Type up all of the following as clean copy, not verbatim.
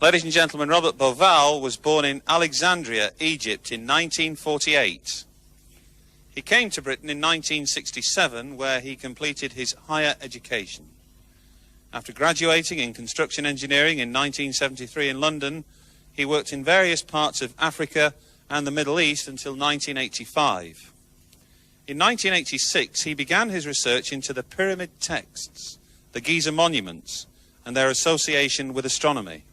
Ladies and gentlemen, Robert Bovál was born in Alexandria, Egypt in 1948. He came to Britain in 1967, where he completed his higher education. After graduating in construction engineering in 1973 in London, he worked in various parts of Africa and the Middle East until 1985. In 1986, he began his research into the pyramid texts, the Giza monuments, and their association with astronomy.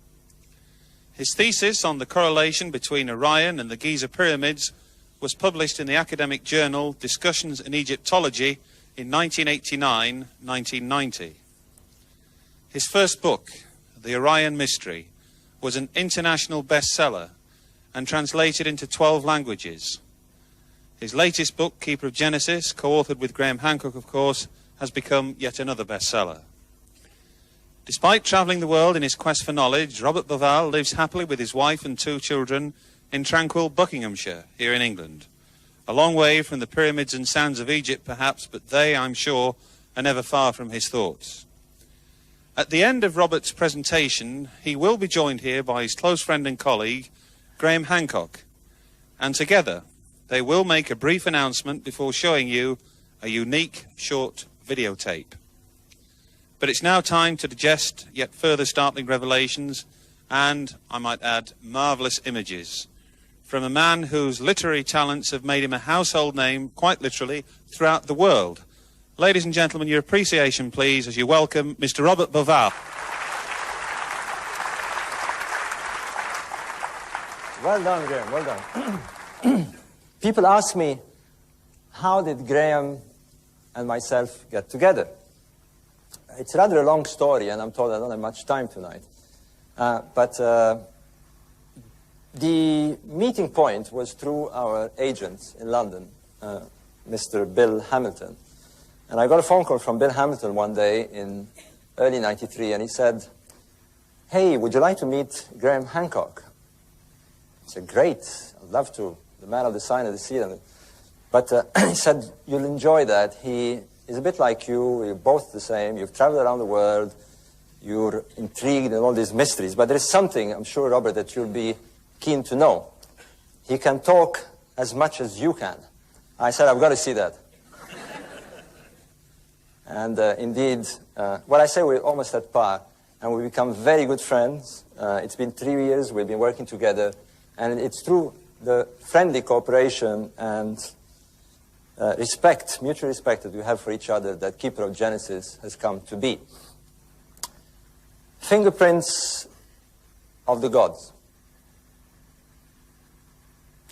His thesis on the correlation between Orion and the Giza pyramids was published in the academic journal Discussions in Egyptology in 1989-1990. His first book, The Orion Mystery, was an international bestseller and translated into 12 languages. His latest book, Keeper of Genesis, co-authored with Γκράχαμ Χάνκοκ, of course, has become yet another bestseller. Despite travelling the world in his quest for knowledge, Robert Bovál lives happily with his wife and 2 children in tranquil Buckinghamshire, here in England. A long way from the pyramids and sands of Egypt, perhaps, but they, I'm sure, are never far from his thoughts. At the end of Robert's presentation, he will be joined here by his close friend and colleague, Γκράχαμ Χάνκοκ, and together they will make a brief announcement before showing you a unique short videotape. But it's now time to digest yet further startling revelations and, I might add, marvellous images from a man whose literary talents have made him a household name, quite literally, throughout the world. Ladies and gentlemen, your appreciation, please, as you welcome Mr. Robert Bovál. Well done, Graham, well done. People ask me, how did Graham and myself get together? It's rather a long story, and I'm told I don't have much time tonight. But the meeting point was through our agent in London, Mr. Bill Hamilton. And I got a phone call from Bill Hamilton one day in early '93, and he said, "Hey, would you like to meet Γκράχαμ Χάνκοκ?" I said, "Great, I'd love to, the man of the sign of the seal." But he said, "You'll enjoy that. He is a bit like you, you're both the same, you've traveled around the world, you're intrigued in all these mysteries, but there is something, I'm sure, Robert, that you'll be keen to know. He can talk as much as you can." I said, "I've got to see that." And indeed, what I say, we're almost at par, and we become very good friends. It's been 3 years, we've been working together, and it's through the friendly cooperation and respect, mutual respect that we have for each other, that Keeper of Genesis has come to be. Fingerprints of the gods.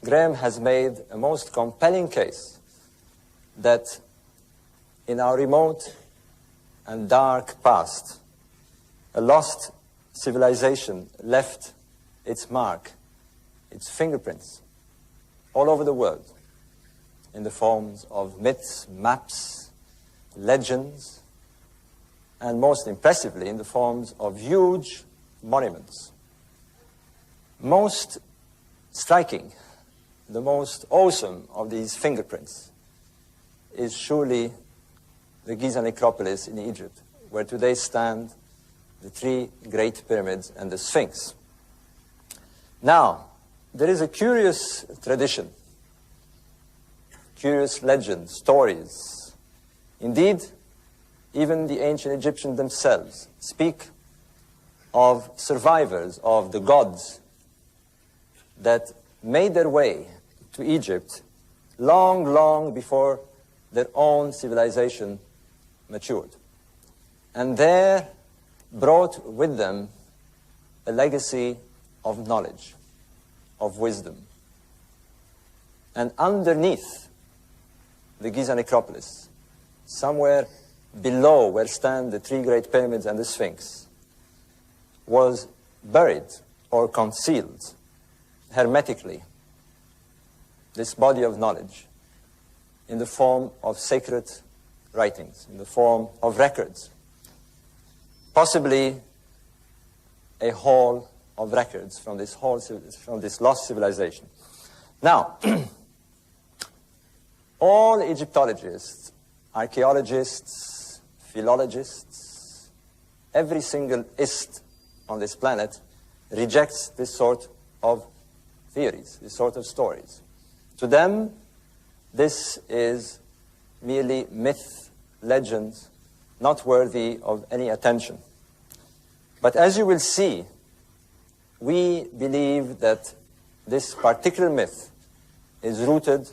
Graham has made a most compelling case that in our remote and dark past, a lost civilization left its mark, its fingerprints, all over the world, in the forms of myths, maps, legends, and most impressively in the forms of huge monuments. Most striking, the most awesome of these fingerprints is surely the Giza necropolis in Egypt, where today stand the 3 great pyramids and the Sphinx. Now, there is a curious tradition, curious legends, stories. Indeed, even the ancient Egyptians themselves speak of survivors of the gods that made their way to Egypt long, long before their own civilization matured. And there brought with them a legacy of knowledge, of wisdom. And underneath the Giza necropolis, somewhere below where stand the 3 great pyramids and the Sphinx, was buried or concealed hermetically this body of knowledge in the form of sacred writings, in the form of records, possibly a hall of records from this lost civilization. Now, all Egyptologists, archaeologists, philologists, every single ist on this planet rejects this sort of theories, this sort of stories. To them, this is merely myth, legends, not worthy of any attention. But as you will see, we believe that this particular myth is rooted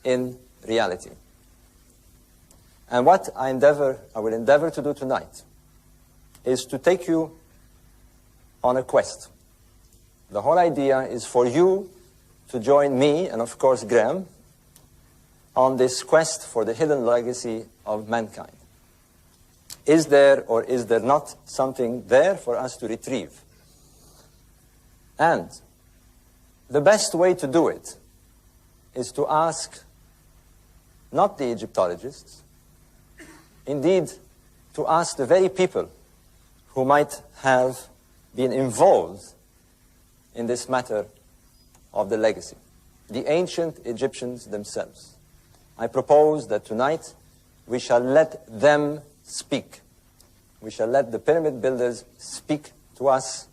in reality. And what I will endeavor to do tonight is to take you on a quest. The whole idea is for you to join me, and of course Graham, on this quest for the hidden legacy of mankind. Is there or is there not something there for us to retrieve? And the best way to do it is to ask not the Egyptologists, indeed to ask the very people who might have been involved in this matter of the legacy, the ancient Egyptians themselves. I propose that tonight we shall let them speak. We shall let the pyramid builders speak to us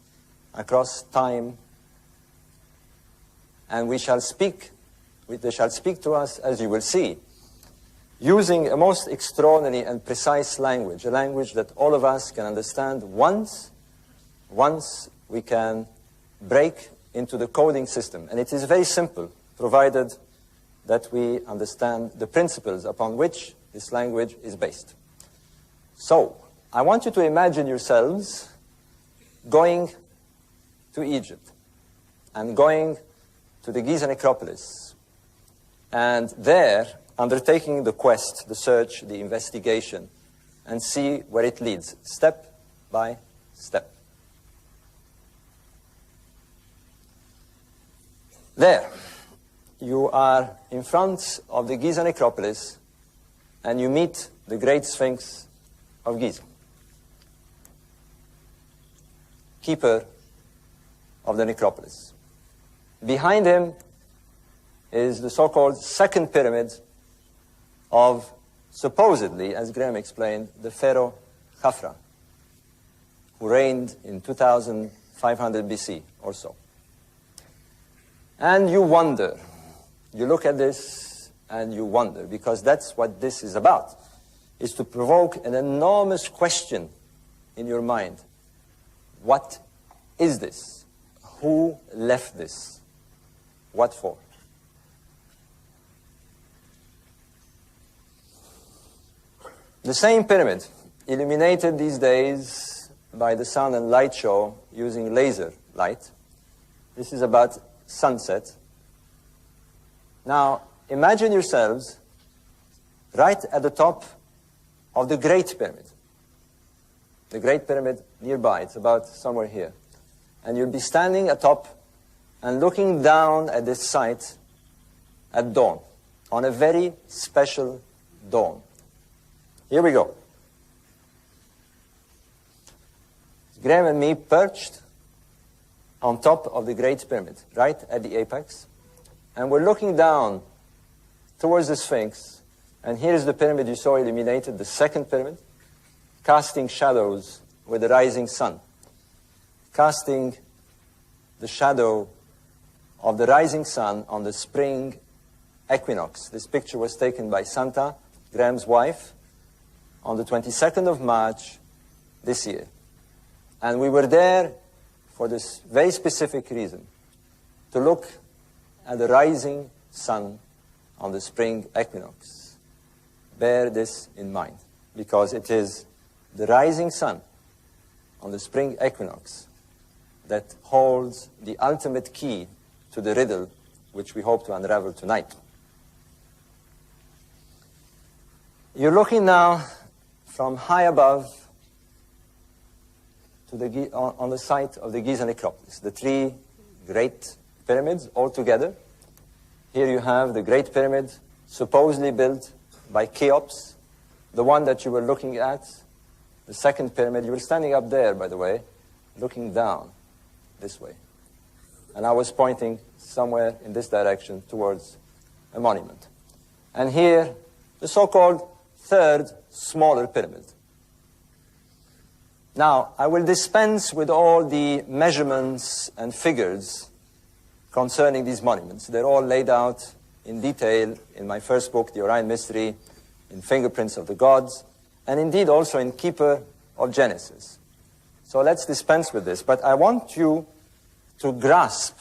across time, and they shall speak to us, as you will see, using a most extraordinary and precise language, a language that all of us can understand once we can break into the coding system. And it is very simple, provided that we understand the principles upon which this language is based. So, I want you to imagine yourselves going to Egypt and going to the Giza necropolis, and there undertaking the quest, the search, the investigation, and see where it leads, step by step. There, you are in front of the Giza necropolis, and you meet the great Sphinx of Giza, keeper of the necropolis. Behind him is the so-called second pyramid of, supposedly, as Graham explained, the pharaoh Khafra, who reigned in 2500 BC or so. And you wonder, you look at this and you wonder, because that's what this is about, is to provoke an enormous question in your mind. What is this? Who left this? What for? The same pyramid, illuminated these days by the sun and light show using laser light. This is about sunset. Now, imagine yourselves right at the top of the Great Pyramid. The Great Pyramid nearby, it's about somewhere here. And you'll be standing atop and looking down at this site at dawn, on a very special dawn. Here we go. Graham and me perched on top of the Great Pyramid, right at the apex. And we're looking down towards the Sphinx. And here's the pyramid you saw illuminated, the second pyramid, casting shadows with the rising sun, casting the shadow of the rising sun on the spring equinox. This picture was taken by Santa, Graham's wife, on the 22nd of March this year. And we were there for this very specific reason, to look at the rising sun on the spring equinox. Bear this in mind, because it is the rising sun on the spring equinox that holds the ultimate key to the riddle which we hope to unravel tonight. You're looking now from high above to on the site of the Giza necropolis, the three great pyramids all together. Here you have the Great Pyramid, supposedly built by Cheops, the one that you were looking at, the second pyramid. You were standing up there, by the way, looking down this way. And I was pointing somewhere in this direction towards a monument. And here, the so-called third, smaller pyramid. Now, I will dispense with all the measurements and figures concerning these monuments. They're all laid out in detail in my first book, The Orion Mystery, in Fingerprints of the Gods, and indeed also in Keeper of Genesis. So let's dispense with this. But I want you to grasp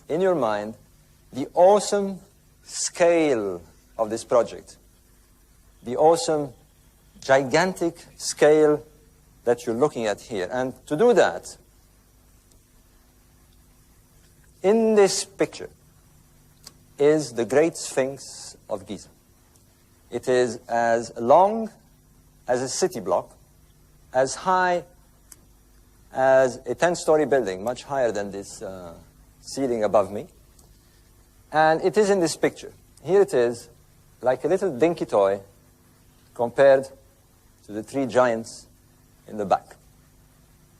in your mind the awesome scale of this project, the awesome, gigantic scale that you're looking at here. And to do that, in this picture is the Great Sphinx of Giza. It is as long as a city block, as high as a 10-story building, much higher than this ceiling above me. And it is in this picture. Here it is, like a little dinky toy compared to the three giants in the back.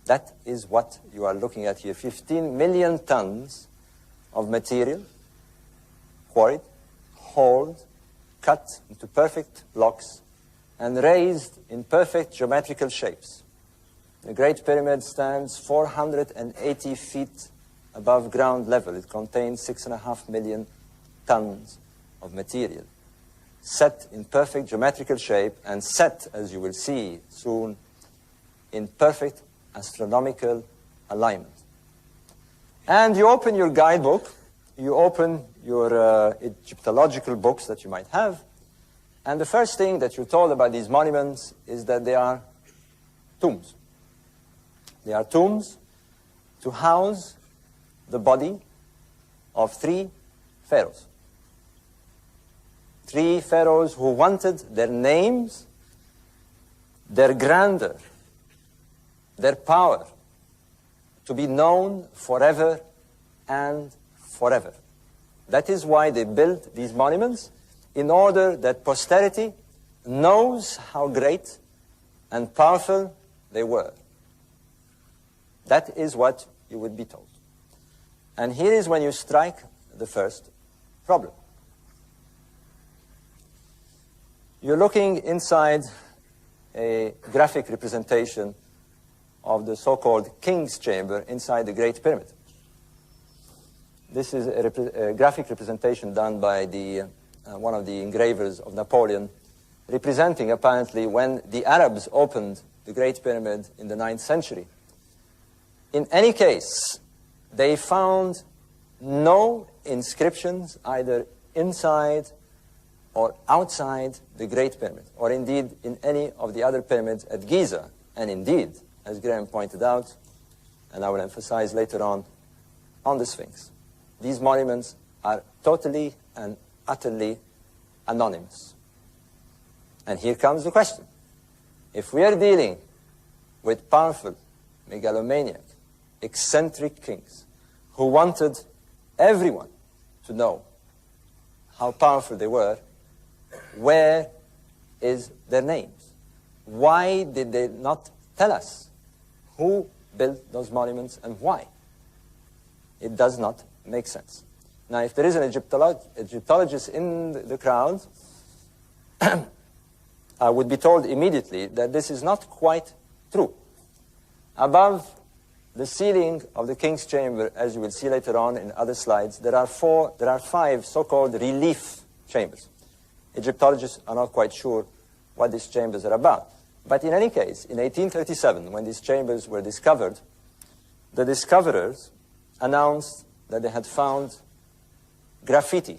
That is what you are looking at here. 15 million tons of material, quarried, hauled, cut into perfect blocks, and raised in perfect geometrical shapes. The Great Pyramid stands 480 feet above ground level. It contains 6.5 million tons of material, set in perfect geometrical shape, and set, as you will see soon, in perfect astronomical alignment. And you open your guidebook, you open your Egyptological books that you might have, and the first thing that you're told about these monuments is that they are tombs. They are tombs to house the body of 3 pharaohs. 3 pharaohs who wanted their names, their grandeur, their power to be known forever and forever. That is why they built these monuments, in order that posterity knows how great and powerful they were. That is what you would be told. And here is when you strike the first problem. You're looking inside a graphic representation of the so-called King's Chamber inside the Great Pyramid. This is a graphic representation done by one of the engravers of Napoleon, representing apparently when the Arabs opened the Great Pyramid in the 9th century. In any case, they found no inscriptions either inside or outside the Great Pyramid, or indeed in any of the other pyramids at Giza. And indeed, as Graham pointed out, and I will emphasize later on the Sphinx, these monuments are totally and utterly anonymous. And here comes the question. If we are dealing with powerful, megalomaniac, eccentric kings who wanted everyone to know how powerful they were, where is their names? Why did they not tell us who built those monuments and why? It does not make sense. Now, if there is an Egyptologist in the crowd, I would be told immediately that this is not quite true. Above the ceiling of the King's Chamber, as you will see later on in other slides, there are 5 so-called relief chambers. Egyptologists are not quite sure what these chambers are about. But in any case, in 1837, when these chambers were discovered, the discoverers announced that they had found graffiti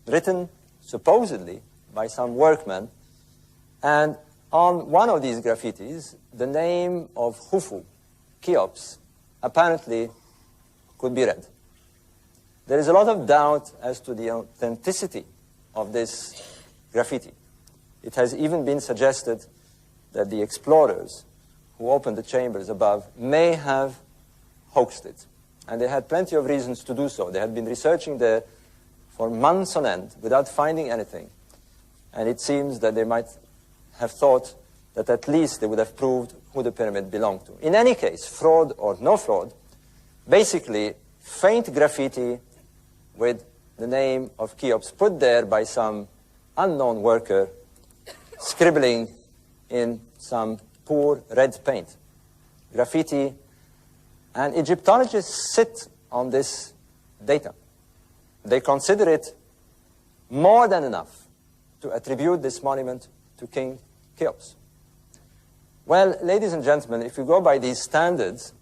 written supposedly by some workmen, and on one of these graffitis, the name of Khufu, Cheops, apparently could be read. There is a lot of doubt as to the authenticity of this graffiti. It has even been suggested that the explorers who opened the chambers above may have hoaxed it. And they had plenty of reasons to do so. They had been researching there for months on end without finding anything. And it seems that they might have thought that at least they would have proved who the pyramid belonged to. In any case, fraud or no fraud, basically faint graffiti with the name of Cheops put there by some unknown worker scribbling in some poor red paint, graffiti, and Egyptologists sit on this data. They consider it more than enough to attribute this monument to King Cheops. Well, ladies and gentlemen, if you go by these standards,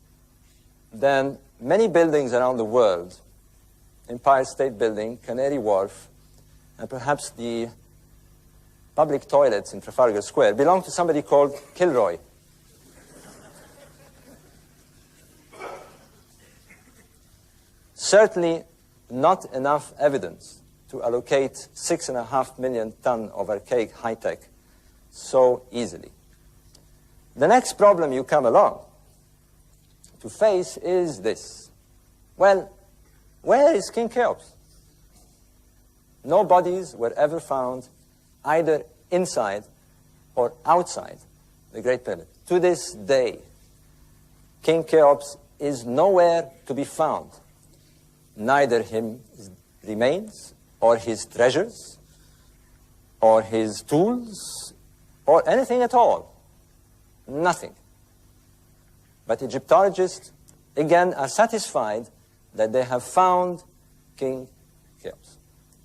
then many buildings around the world, Empire State Building, Canary Wharf, and perhaps the public toilets in Trafalgar Square, belong to somebody called Kilroy. Certainly not enough evidence to allocate 6.5 million tons of archaic high-tech so easily. The next problem you come along to face is this. Well, where is King Cheops? No bodies were ever found either inside or outside the Great Pyramid. To this day, King Cheops is nowhere to be found. Neither his remains, or his treasures, or his tools, or anything at all. Nothing. But Egyptologists, again, are satisfied that they have found King Cheops.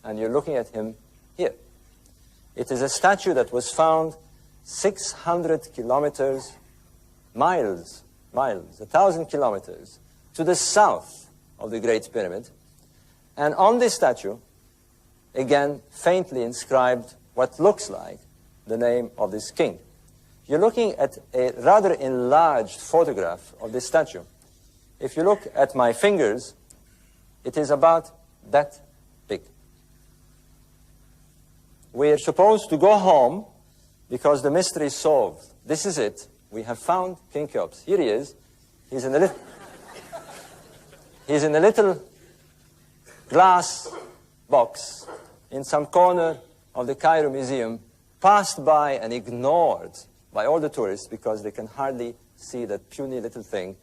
And you're looking at him here. It is a statue that was found 600 kilometers, miles, 1,000 kilometers to the south of the Great Pyramid. And on this statue, again, faintly inscribed what looks like the name of this king. You're looking at a rather enlarged photograph of this statue. If you look at my fingers, it is about that big. We're supposed to go home because the mystery is solved. This is it. We have found King Cheops. Here he is. He's in a little glass box in some corner of the Cairo Museum, passed by and ignored by all the tourists because they can hardly see that puny little thing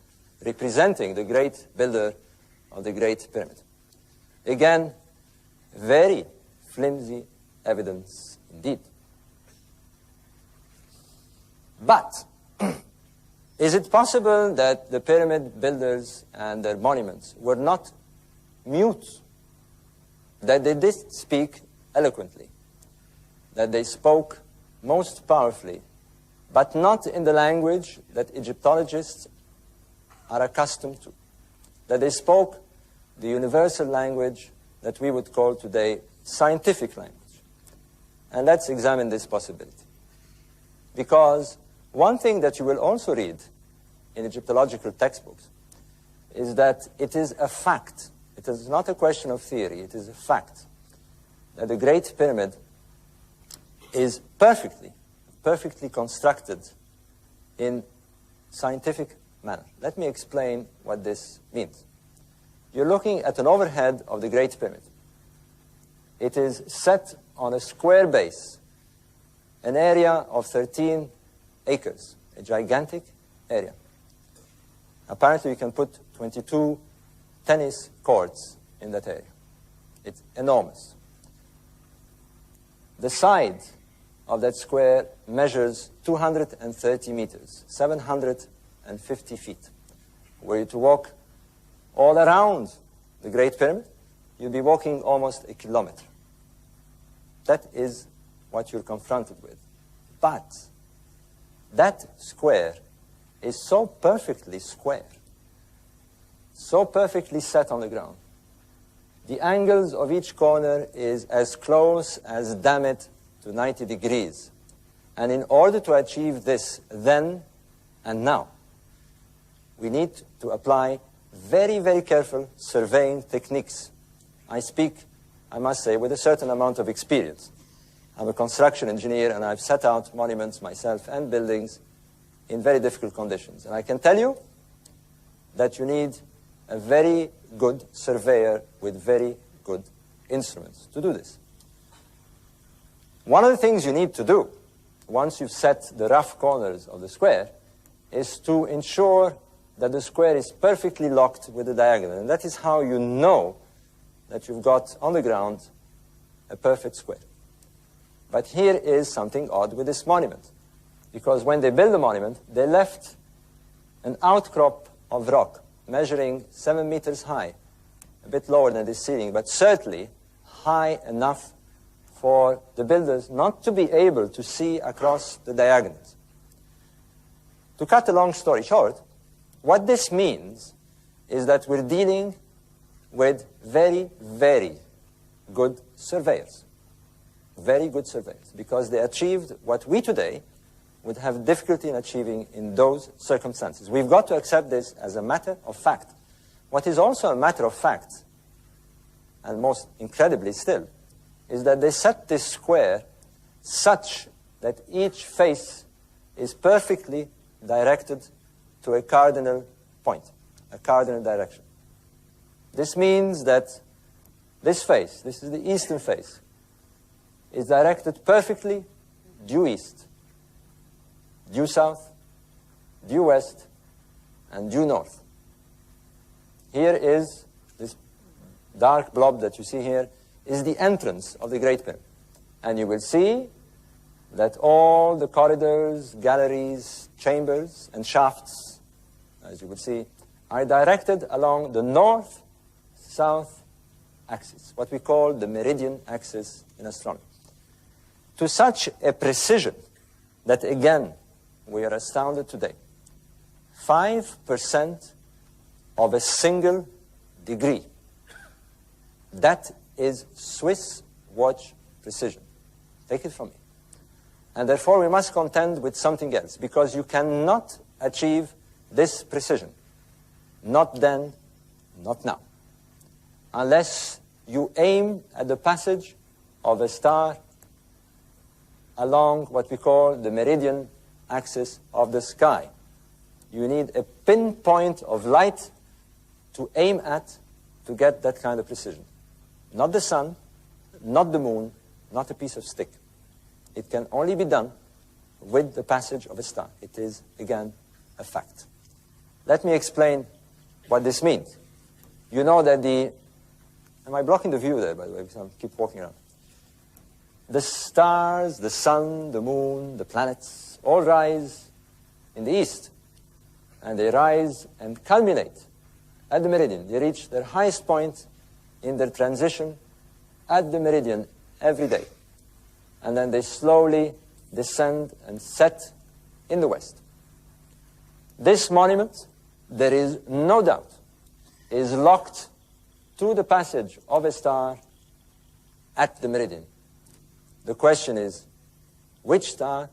representing the great builder of the Great Pyramid. Again, very flimsy evidence indeed. But is it possible that the pyramid builders and their monuments were not mute, that they did speak eloquently, that they spoke most powerfully, but not in the language that Egyptologists are accustomed to, that they spoke the universal language that we would call today scientific language? And let's examine this possibility. Because one thing that you will also read in Egyptological textbooks is that it is a fact. It is not a question of theory. It is a fact that the Great Pyramid is perfectly constructed in scientific manner. Let me explain what this means. You're looking at an overhead of the Great Pyramid. It is set on a square base, an area of 13 acres, a gigantic area. Apparently, you can put 22 tennis courts in that area. It's enormous. The side of that square measures 230 meters, 750 feet. Were you to walk all around the Great Pyramid, you'll be walking almost a kilometer. That is what you're confronted with. But that square is so perfectly square, so perfectly set on the ground. The angles of each corner is as close as, damn it, to 90 degrees. And in order to achieve this then and now, we need to apply very, very careful surveying techniques. I speak, I must say, with a certain amount of experience. I'm a construction engineer, and I've set out monuments myself and buildings in very difficult conditions. And I can tell you that you need a very good surveyor with very good instruments to do this. One of the things you need to do, once you've set the rough corners of the square, is to ensure that the square is perfectly locked with the diagonal. And that is how you know that you've got on the ground a perfect square. But here is something odd with this monument. because when they built the monument, they left an outcrop of rock measuring 7 meters high, a bit lower than the ceiling, but certainly high enough for the builders not to be able to see across the diagonals. To cut a long story short, what this means is that we're dealing with very, very good surveyors. Very good surveyors, because they achieved what we today would have difficulty in achieving in those circumstances. We've got to accept this as a matter of fact. What is also a matter of fact, and most incredibly still, is that they set this square such that each face is perfectly directed to a cardinal point, a cardinal direction. This means that this face, this is the eastern face, is directed perfectly due east, due south, due west, and due north. Here is this dark blob that you see here is the entrance of the Great Pyramid. And you will see that all the corridors, galleries, chambers, and shafts, as you will see, are directed along the north-south axis, what we call the meridian axis in astronomy. To such a precision that, again, we are astounded today. 5% of a single degree. That is Swiss watch precision. Take it from me. And therefore we must contend with something else, because you cannot achieve this precision. Not then, not now. Unless you aim at the passage of a star along what we call the meridian axis of the sky. You need a pinpoint of light to aim at to get that kind of precision. Not the sun, not the moon, not a piece of stick. It can only be done with the passage of a star. It is, again, a fact. Let me explain what this means. You know that am I blocking the view there, by the way, because I keep walking around? The stars, the sun, the moon, the planets, all rise in the east. And they rise and culminate at the meridian. They reach their highest point in their transition at the meridian every day. And then they slowly descend and set in the west. This monument, there is no doubt, is locked to the passage of a star at the meridian. The question is, which star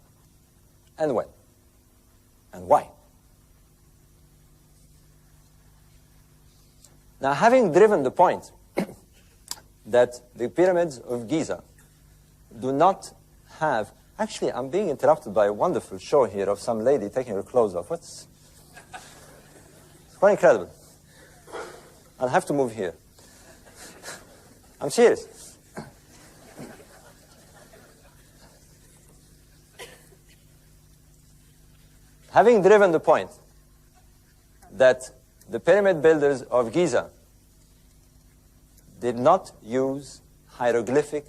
and when? And why? Now, having driven the point that the pyramids of Giza do not have... Actually, I'm being interrupted by a wonderful show here of some lady taking her clothes off. It's quite incredible. I'll have to move here. I'm serious. Having driven the point that the pyramid builders of Giza did not use hieroglyphic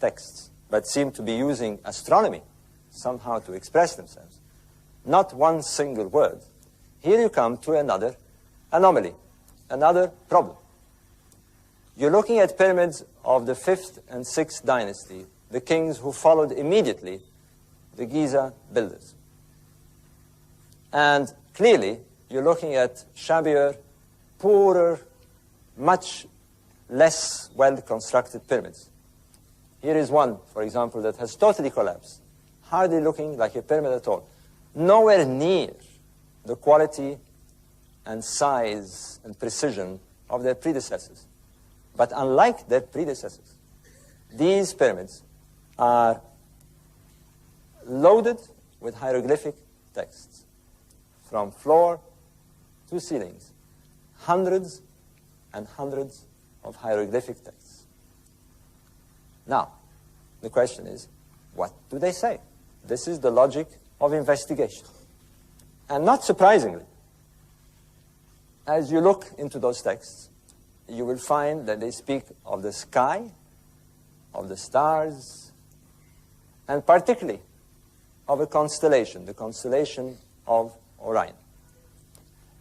texts, but seemed to be using astronomy somehow to express themselves, not one single word, here you come to another anomaly, another problem. You're looking at pyramids of the 5th and 6th dynasty, the kings who followed immediately the Giza builders. And clearly, you're looking at shabbier, poorer, much less well-constructed pyramids. Here is one, for example, that has totally collapsed, hardly looking like a pyramid at all. Nowhere near the quality and size and precision of their predecessors. But unlike their predecessors, these pyramids are loaded with hieroglyphic texts, from floor to ceilings, hundreds and hundreds of hieroglyphic texts. Now, the question is, what do they say? This is the logic of investigation. And not surprisingly, as you look into those texts, you will find that they speak of the sky, of the stars, and particularly of a constellation, the constellation of Orion.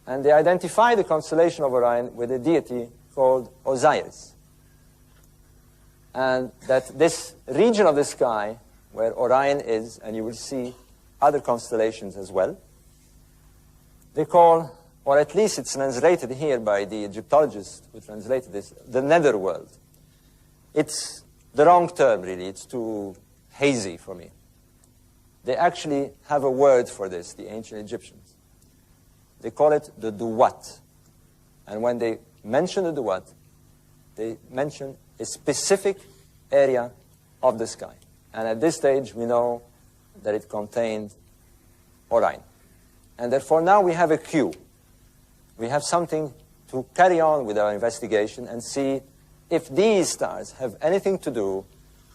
And they identify the constellation of Orion with a deity called Osiris. And that this region of the sky where Orion is, and you will see other constellations as well, they call, or at least it's translated here by the Egyptologist who translated this, the netherworld. It's the wrong term, really. It's too hazy for me. They actually have a word for this, the ancient Egyptians. They call it the Duat. And when they mention the Duat, they mention a specific area of the sky. And at this stage, we know that it contained Orion. And therefore, now we have a cue. We have something to carry on with our investigation and see if these stars have anything to do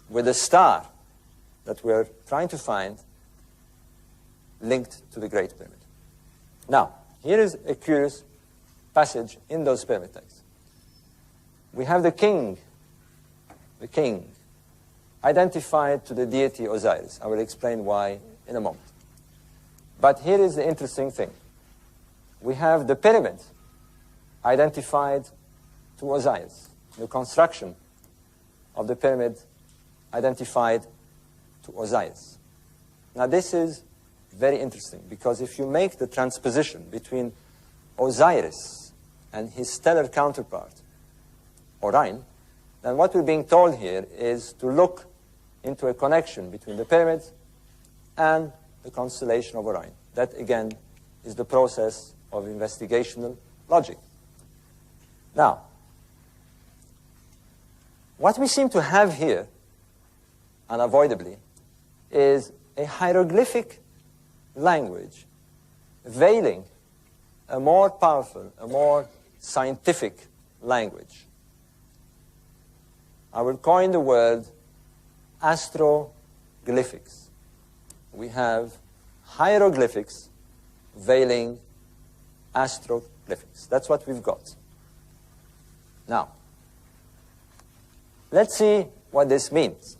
with the star that we're trying to find linked to the Great Pyramid. Now, here is a curious passage in those pyramid texts. We have the king, identified to the deity Osiris. I will explain why in a moment. But here is the interesting thing. We have the pyramid identified to Osiris. The construction of the pyramid identified to Osiris. Now this is very interesting, because if you make the transposition between Osiris and his stellar counterpart, Orion, then what we're being told here is to look into a connection between the pyramid and the constellation of Orion. That, again, is the process of investigational logic. Now, what we seem to have here, unavoidably, is a hieroglyphic language veiling a more powerful, a more scientific language. I will coin the word astroglyphics. We have hieroglyphics veiling astroglyphics. That's what we've got. Now, let's see what this means.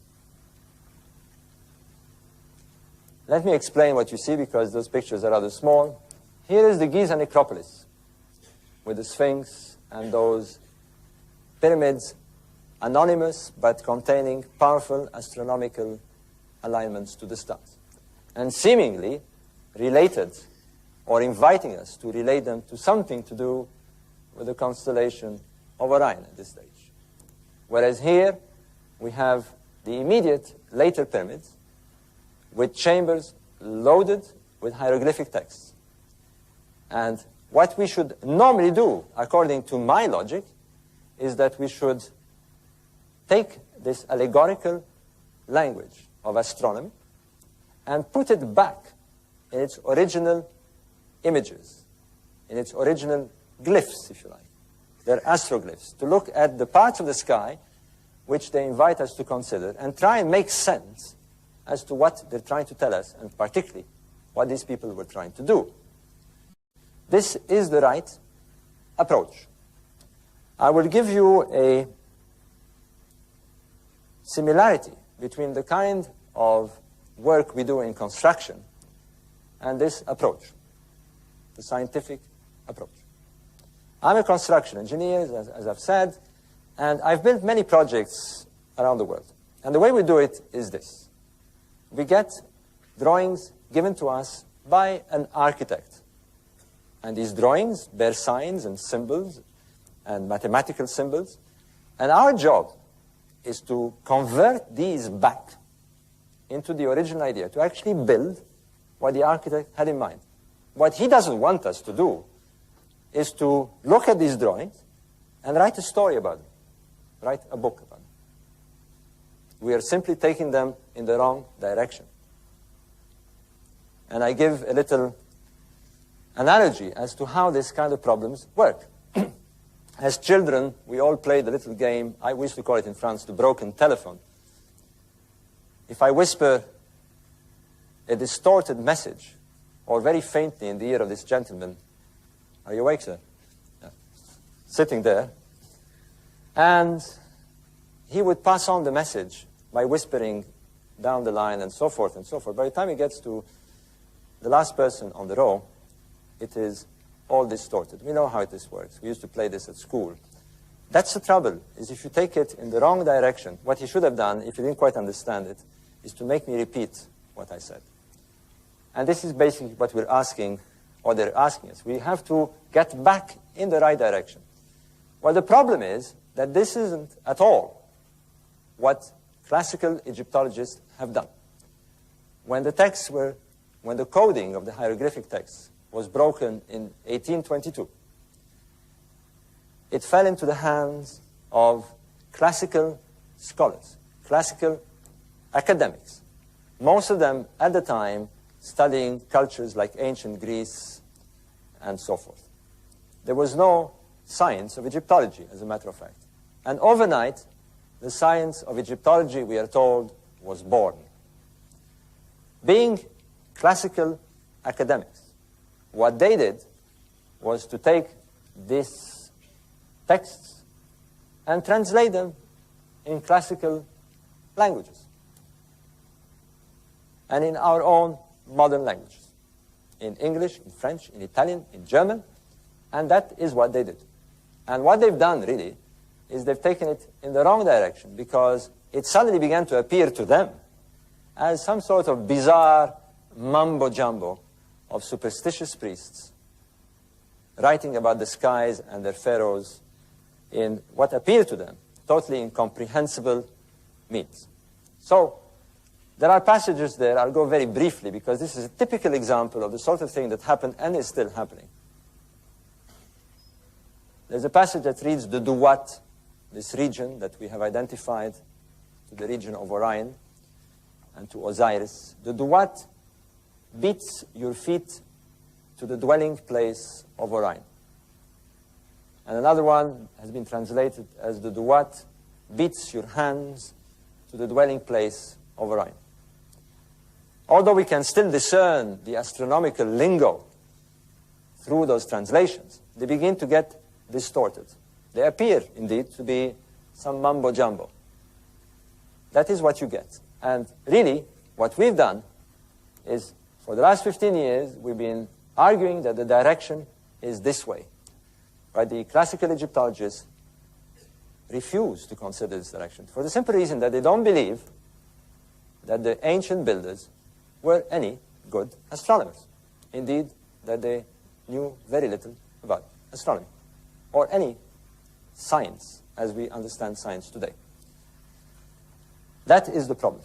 Let me explain what you see, because those pictures are rather small. Here is the Giza necropolis with the Sphinx and those pyramids, anonymous but containing powerful astronomical alignments to the stars, and seemingly related, or inviting us to relate them to something to do with the constellation of Orion at this stage. Whereas here we have the immediate later pyramids with chambers loaded with hieroglyphic texts. And what we should normally do, according to my logic, is that we should take this allegorical language of astronomy and put it back in its original images, in its original glyphs, if you like. They're astroglyphs, to look at the parts of the sky which they invite us to consider and try and make sense as to what they're trying to tell us, and particularly what these people were trying to do. This is the right approach. I will give you a similarity between the kind of work we do in construction and this approach, the scientific approach. I'm a construction engineer, as I've said, and I've built many projects around the world. And the way we do it is this. We get drawings given to us by an architect. And these drawings bear signs and symbols and mathematical symbols. And our job is to convert these back into the original idea, to actually build what the architect had in mind. What he doesn't want us to do is to look at these drawings and write a story about them, write a book about them. We are simply taking them in the wrong direction. And I give a little analogy as to how this kind of problems work. As children, we all played a little game, we used to call it in France the broken telephone. If I whisper a distorted message, or very faintly in the ear of this gentleman, are you awake, sir? Yeah. Sitting there, and he would pass on the message by whispering down the line, and so forth and so forth. By the time it gets to the last person on the row, it is all distorted. We know how this works. We used to play this at school. That's the trouble, is if you take it in the wrong direction, what he should have done, if you didn't quite understand it, is to make me repeat what I said. And this is basically what we're asking, or they're asking us. We have to get back in the right direction. Well, the problem is that this isn't at all what classical Egyptologists have done. When the coding of the hieroglyphic texts was broken in 1822, it fell into the hands of classical scholars, classical academics, most of them at the time studying cultures like ancient Greece and so forth. There was no science of Egyptology, as a matter of fact. And overnight, the science of Egyptology, we are told, was born. Being classical academics, what they did was to take these texts and translate them in classical languages and in our own modern languages, in English, in French, in Italian, in German, and that is what they did. And what they've done, really, is they've taken it in the wrong direction, because it suddenly began to appear to them as some sort of bizarre mumbo-jumbo of superstitious priests writing about the skies and their pharaohs in what appeared to them totally incomprehensible means. So there are passages there. I'll go very briefly, because this is a typical example of the sort of thing that happened and is still happening. There's a passage that reads the Duat, this region that we have identified to the region of Orion and to Osiris. The Duat beats your feet to the dwelling place of Orion. And another one has been translated as the Duat beats your hands to the dwelling place of Orion. Although we can still discern the astronomical lingo through those translations, they begin to get distorted. They appear, indeed, to be some mumbo-jumbo. That is what you get. And really, what we've done is, for the last 15 years, we've been arguing that the direction is this way. Right? The classical Egyptologists refuse to consider this direction, for the simple reason that they don't believe that the ancient builders were any good astronomers. Indeed, that they knew very little about astronomy, or any science as we understand science today. That is the problem.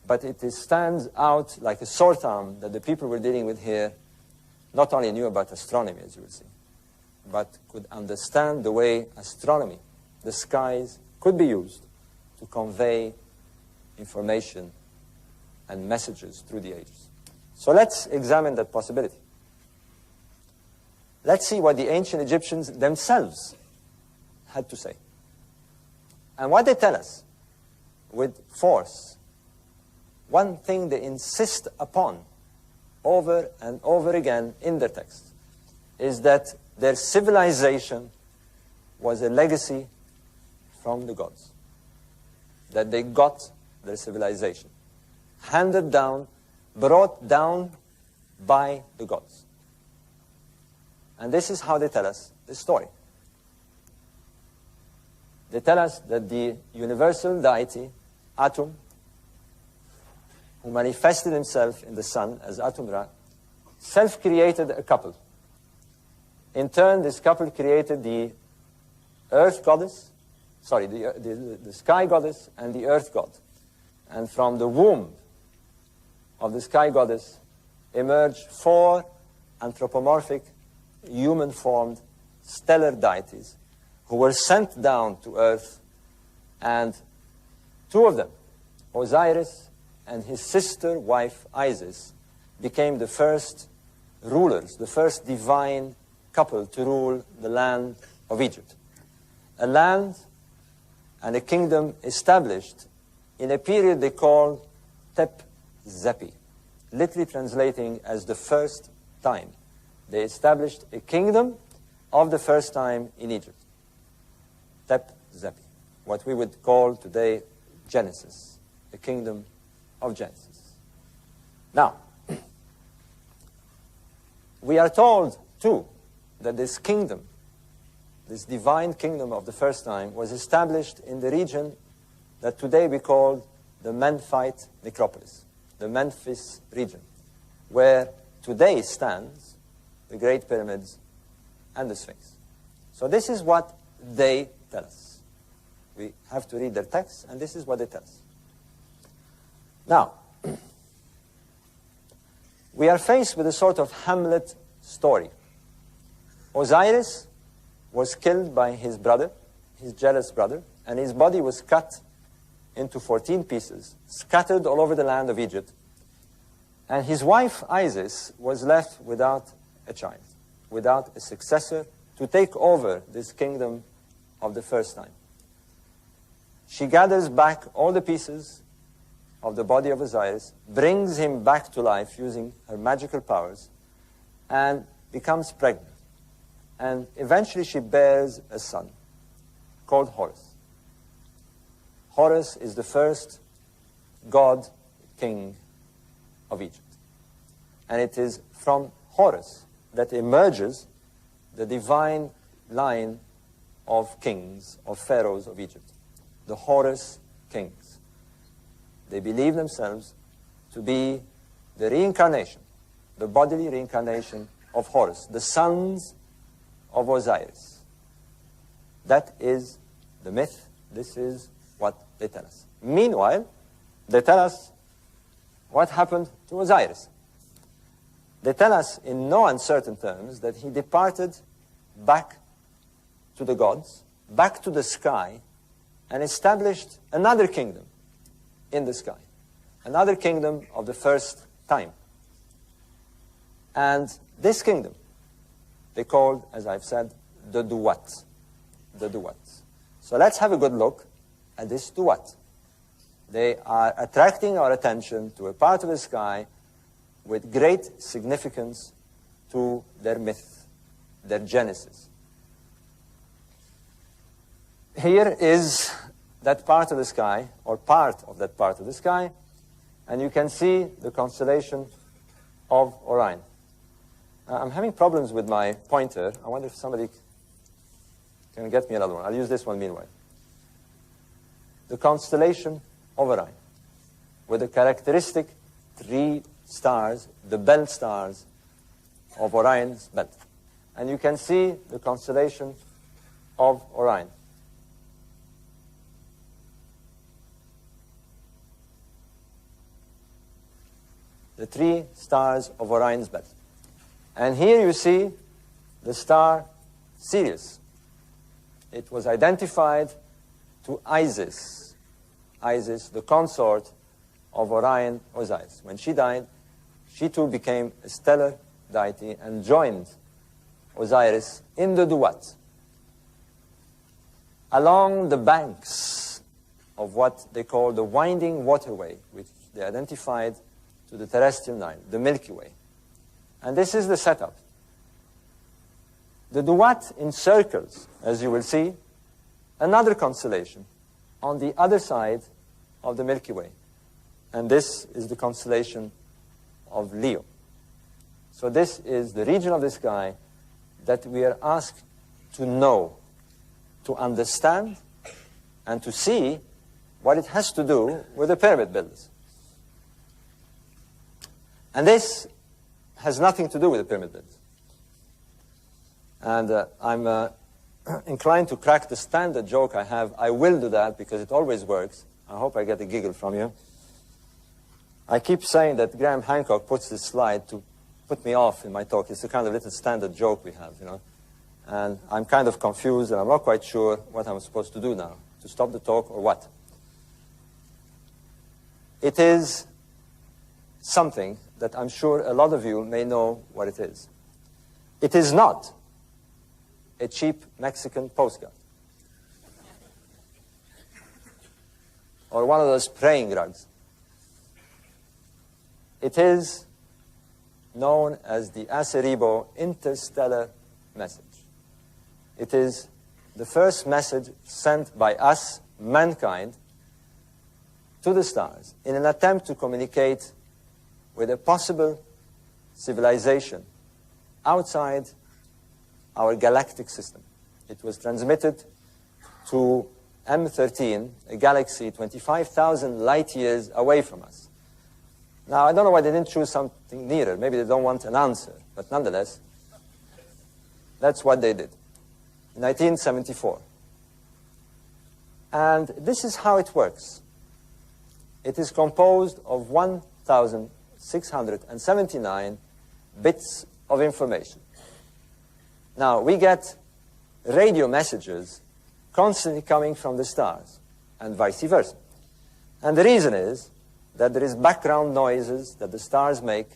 But it stands out like a sore thumb that the people we're dealing with here not only knew about astronomy, as you will see, but could understand the way astronomy, the skies, could be used to convey information and messages through the ages. So let's examine that possibility. Let's see what the ancient Egyptians themselves had to say. And what they tell us with force, one thing they insist upon over and over again in their texts, is that their civilization was a legacy from the gods. That they got their civilization handed down, brought down by the gods. And this is how they tell us the story. They tell us that the universal deity, Atum, who manifested himself in the sun as Atum-Ra, self-created a couple. In turn, this couple created the earth goddess, the sky goddess and the earth god. And from the womb of the sky goddess emerged 4 anthropomorphic, human-formed, stellar deities who were sent down to earth, and 2 of them, Osiris and his sister wife Isis, became the first rulers, the first divine couple to rule the land of Egypt. A land and a kingdom established in a period they call Tep Zepi, literally translating as the first time. They established a kingdom of the first time in Egypt. Tep Zepi, what we would call today Genesis, the kingdom of Genesis. Now, we are told, too, that this kingdom, this divine kingdom of the first time, was established in the region that today we call the Memphite necropolis, the Memphis region, where today stands the Great Pyramids and the Sphinx. So this is what they tell us. We have to read their texts, and this is what they tell us. Now, we are faced with a sort of Hamlet story. Osiris was killed by his brother, his jealous brother, and his body was cut into 14 pieces, scattered all over the land of Egypt. And his wife, Isis, was left without a child, without a successor to take over this kingdom of the first time. She gathers back all the pieces of the body of Osiris, brings him back to life using her magical powers, and becomes pregnant. And eventually she bears a son called Horus. Horus is the first god king of Egypt. And it is from Horus that emerges the divine line of kings, of pharaohs of Egypt, the Horus kings. They believe themselves to be the reincarnation, the bodily reincarnation of Horus, the sons of Osiris. That is the myth. This is what they tell us. Meanwhile, they tell us what happened to Osiris. They tell us in no uncertain terms that he departed back to the gods, back to the sky, and established another kingdom in the sky, another kingdom of the first time. And this kingdom, they called, as I've said, the Duat. The Duat. So let's have a good look at this Duat. They are attracting our attention to a part of the sky with great significance to their myth, their genesis. Here is that part of the sky, or part of that part of the sky, and you can see the constellation of Orion. I'm having problems with my pointer. I wonder if somebody can get me another one. I'll use this one meanwhile. The constellation of Orion, with the characteristic 3 stars, the belt stars of Orion's belt. And you can see the constellation of Orion. The 3 stars of Orion's belt. And here you see the star Sirius. It was identified to Isis. Isis, the consort of Orion Osiris. When she died, she too became a stellar deity and joined Osiris in the Duat. Along the banks of what they call the winding waterway, which they identified to the terrestrial Nile, the Milky Way. And this is the setup. The Duat encircles, as you will see, another constellation on the other side of the Milky Way. And this is the constellation of Leo. So this is the region of the sky that we are asked to know, to understand, and to see what it has to do with the pyramid builders. And this has nothing to do with the pyramid builders. And I'm inclined to crack the standard joke I have. I will do that because it always works. I hope I get a giggle from you. I keep saying that Γκράχαμ Χάνκοκ puts this slide to put me off in my talk. It's a kind of little standard joke we have, you know. And I'm kind of confused, and I'm not quite sure what I'm supposed to do now, to stop the talk or what. It is something that I'm sure a lot of you may know what it is. It is not a cheap Mexican postcard or one of those praying rugs. It is known as the Arecibo interstellar message. It is the first message sent by us, mankind, to the stars in an attempt to communicate with a possible civilization outside our galactic system. It was transmitted to M13, a galaxy 25,000 light years away from us. Now, I don't know why they didn't choose something nearer. Maybe they don't want an answer. But nonetheless, that's what they did in 1974. And this is how it works. It is composed of 1,679 bits of information. Now, we get radio messages constantly coming from the stars, and vice versa. And the reason is that there is background noises that the stars make,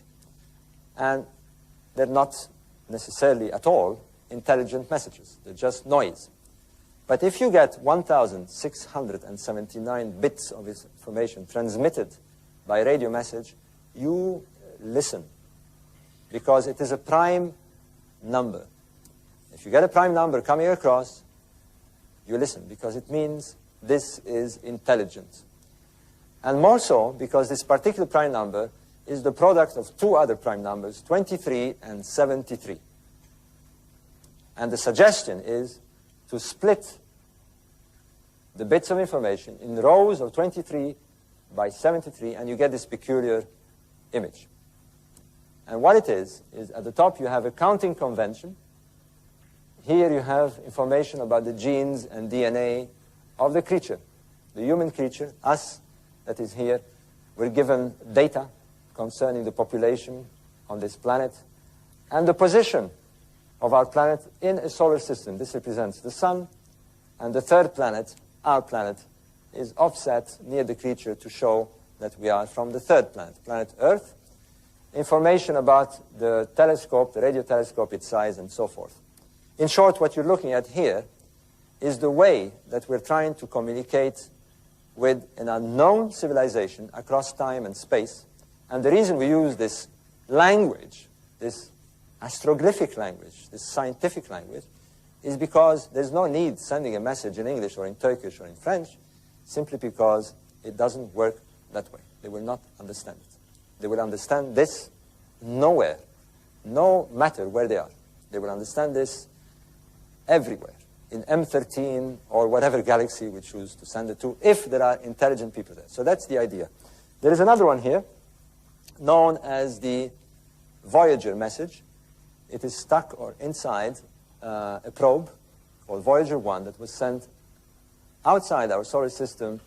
and they're not necessarily at all intelligent messages. They're just noise. But if you get 1,679 bits of information transmitted by radio message, you listen, because it is a prime number. If you get a prime number coming across, you listen, because it means this is intelligent. And more so, because this particular prime number is the product of two other prime numbers, 23 and 73. And the suggestion is to split the bits of information in rows of 23 by 73, and you get this peculiar image. And what it is at the top you have a counting convention. Here you have information about the genes and DNA of the creature, the human creature, us, that is here. We're given data concerning the population on this planet and the position of our planet in a solar system. This represents the sun, and the third planet, our planet, is offset near the creature to show that we are from the third planet, planet Earth. Information about the telescope, the radio telescope, its size, and so forth. In short, what you're looking at here is the way that we're trying to communicate with an unknown civilization across time and space. And the reason we use this language, this astroglyphic language, this scientific language, is because there's no need sending a message in English or in Turkish or in French, simply because it doesn't work that way. They will not understand it. They will understand this nowhere, no matter where they are. They will understand this everywhere, in M13 or whatever galaxy we choose to send it to, if there are intelligent people there. So that's the idea. There is another one here, known as the Voyager message. It is stuck or inside a probe called Voyager 1 that was sent outside our solar system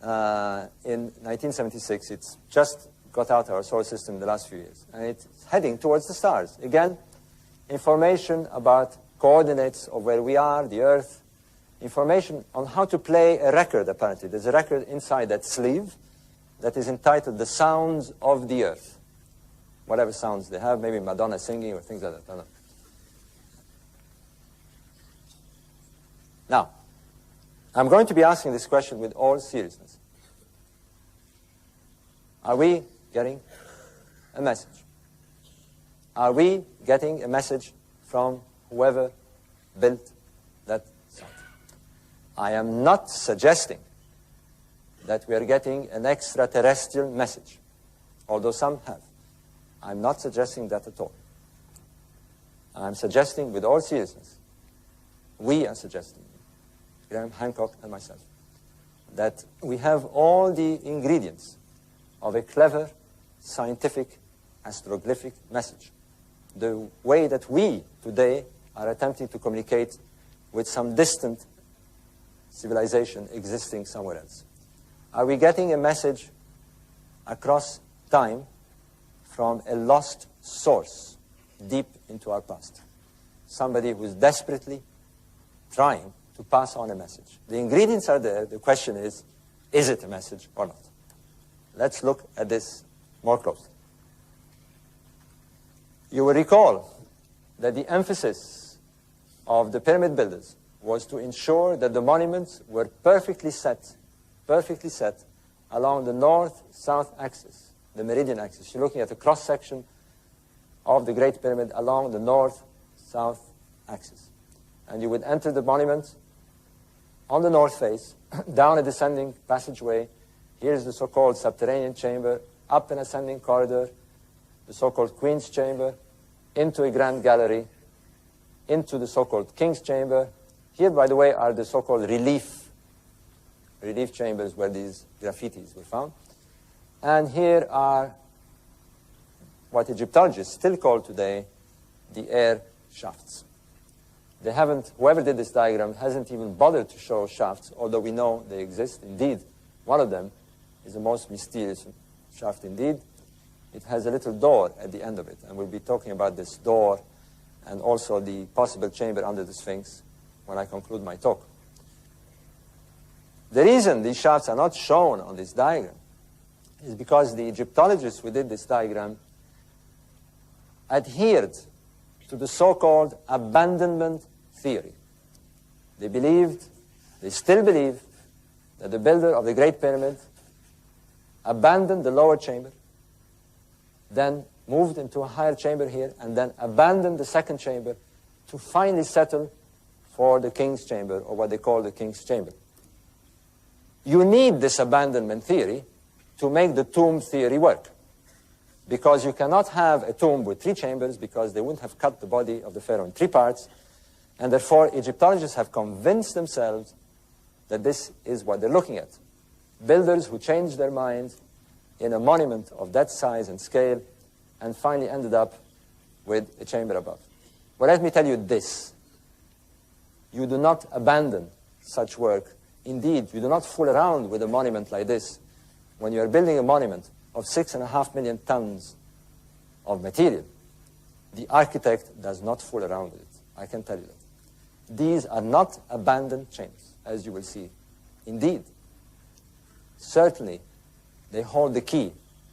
in 1976. It's just got out of our solar system in the last few years. And it's heading towards the stars. Again, information about coordinates of where we are, the Earth, information on how to play a record, apparently. There's a record inside that sleeve that is entitled The Sounds of the Earth. Whatever sounds they have, maybe Madonna singing or things like that. I don't know. Now, I'm going to be asking this question with all seriousness. Are we getting a message? Are we getting a message from whoever built that site? I am not suggesting that we are getting an extraterrestrial message, although some have. I'm not suggesting that at all. I'm suggesting with all seriousness, we are suggesting, Γκράχαμ Χάνκοκ and myself, that we have all the ingredients of a clever, scientific, astroglyphic message. The way that we today are attempting to communicate with some distant civilization existing somewhere else. Are we getting a message across time from a lost source deep into our past? Somebody who is desperately trying to pass on a message. The ingredients are there. The question is it a message or not? Let's look at this more closely. You will recall that the emphasis of the pyramid builders was to ensure that the monuments were perfectly set along the north-south axis, the meridian axis. You're looking at a cross-section of the Great Pyramid along the north-south axis. And you would enter the monument on the north face, down a descending passageway, Here's the so-called subterranean chamber, up an ascending corridor, the so-called Queen's Chamber, into a grand gallery, into the so-called King's Chamber. Here, by the way, are the so-called relief chambers where these graffitis were found. And here are what Egyptologists still call today the air shafts. They haven't, whoever did this diagram hasn't even bothered to show shafts, although we know they exist. Indeed, one of them is the most mysterious shaft indeed. It has a little door at the end of it, and we'll be talking about this door and also the possible chamber under the Sphinx when I conclude my talk. The reason these shafts are not shown on this diagram is because the Egyptologists who did this diagram adhered to the so-called abandonment theory. They believed, they still believe, that the builder of the Great Pyramid abandoned the lower chamber, then moved into a higher chamber here, and then abandoned the second chamber to finally settle for the King's Chamber, or what they call the King's Chamber. You need this abandonment theory to make the tomb theory work, because you cannot have a tomb with 3 chambers, because they wouldn't have cut the body of the pharaoh in 3 parts, and therefore Egyptologists have convinced themselves that this is what they're looking at. Builders who changed their mind in a monument of that size and scale and finally ended up with a chamber above. Well, let me tell you this. You do not abandon such work. Indeed, you do not fool around with a monument like this when you are building a monument of 6.5 million tons of material. The architect does not fool around with it. I can tell you that. These are not abandoned chambers, as you will see. Indeed, certainly, they hold the key,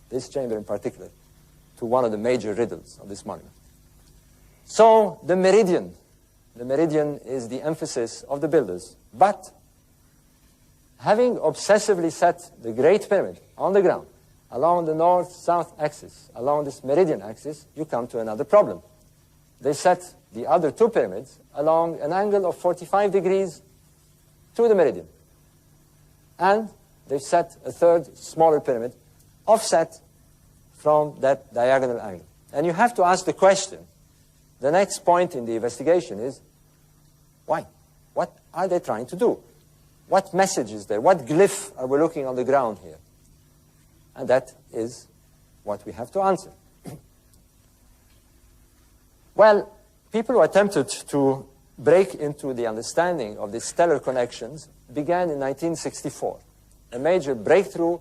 this chamber in particular, to one of the major riddles of this monument. So, the meridian is the emphasis of the builders. But, having obsessively set the Great Pyramid on the ground, along the north-south axis, along this meridian axis, you come to another problem. They set the other 2 pyramids along an angle of 45 degrees to the meridian. And they've set a third, smaller pyramid, offset from that diagonal angle. And you have to ask the question, the next point in the investigation is, why? What are they trying to do? What message is there? What glyph are we looking on the ground here? And that is what we have to answer. Well, people who attempted to break into the understanding of these stellar connections began in 1964. A major breakthrough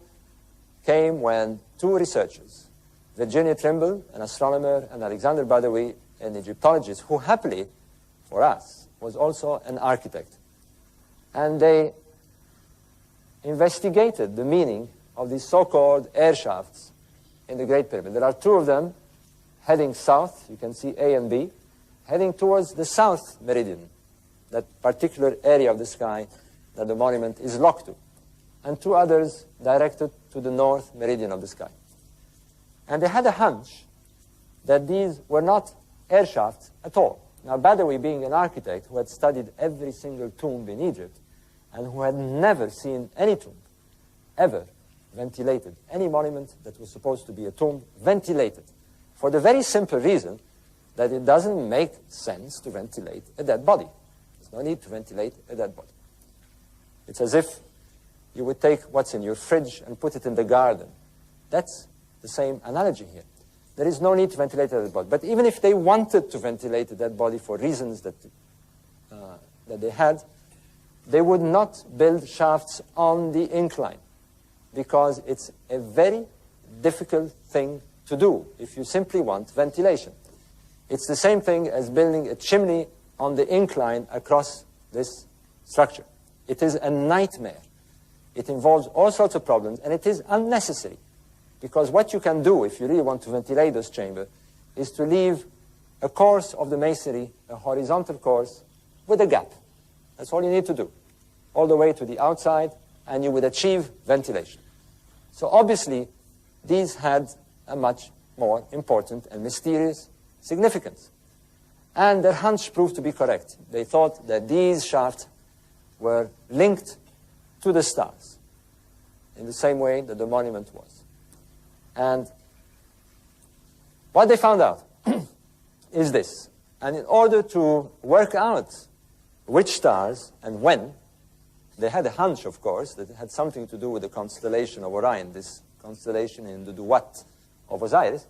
came when 2 researchers, Virginia Trimble, an astronomer, and Alexander Badawi, an Egyptologist, who happily, for us, was also an architect. And they investigated the meaning of these so-called air shafts in the Great Pyramid. There are 2 of them heading south, you can see A and B, heading towards the south meridian, that particular area of the sky that the monument is locked to, and 2 others directed to the north meridian of the sky. And they had a hunch that these were not air shafts at all. Now, Badawi, being an architect who had studied every single tomb in Egypt, and who had never seen any tomb ever ventilated, any monument that was supposed to be a tomb ventilated, for the very simple reason that it doesn't make sense to ventilate a dead body. There's no need to ventilate a dead body. It's as if you would take what's in your fridge and put it in the garden. That's the same analogy here. There is no need to ventilate a dead body. But even if they wanted to ventilate a dead body for reasons that they had, they would not build shafts on the incline, because it's a very difficult thing to do if you simply want ventilation. It's the same thing as building a chimney on the incline across this structure. It is a nightmare. It involves all sorts of problems, and it is unnecessary, because what you can do if you really want to ventilate this chamber is to leave a course of the masonry, a horizontal course, with a gap. That's all you need to do, all the way to the outside, and you would achieve ventilation. So obviously, these had a much more important and mysterious significance. And their hunch proved to be correct. They thought that these shafts were linked to the stars. in the same way that the monument was. And what they found out is this. And in order to work out which stars and when, they had a hunch, of course, that it had something to do with the constellation of Orion, this constellation in the Duat of Osiris.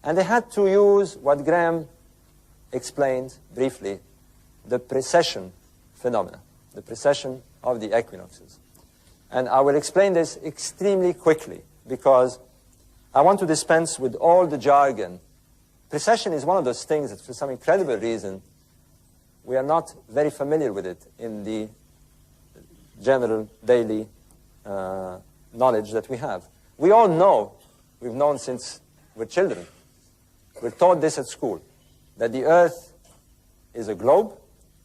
And they had to use what Graham explained briefly, the precession phenomena, the precession of the equinoxes. And I will explain this extremely quickly because I want to dispense with all the jargon. Precession is one of those things that for some incredible reason we are not very familiar with it in the general daily knowledge that we have. We all know, we've known since we're children, we're taught this at school, that the Earth is a globe,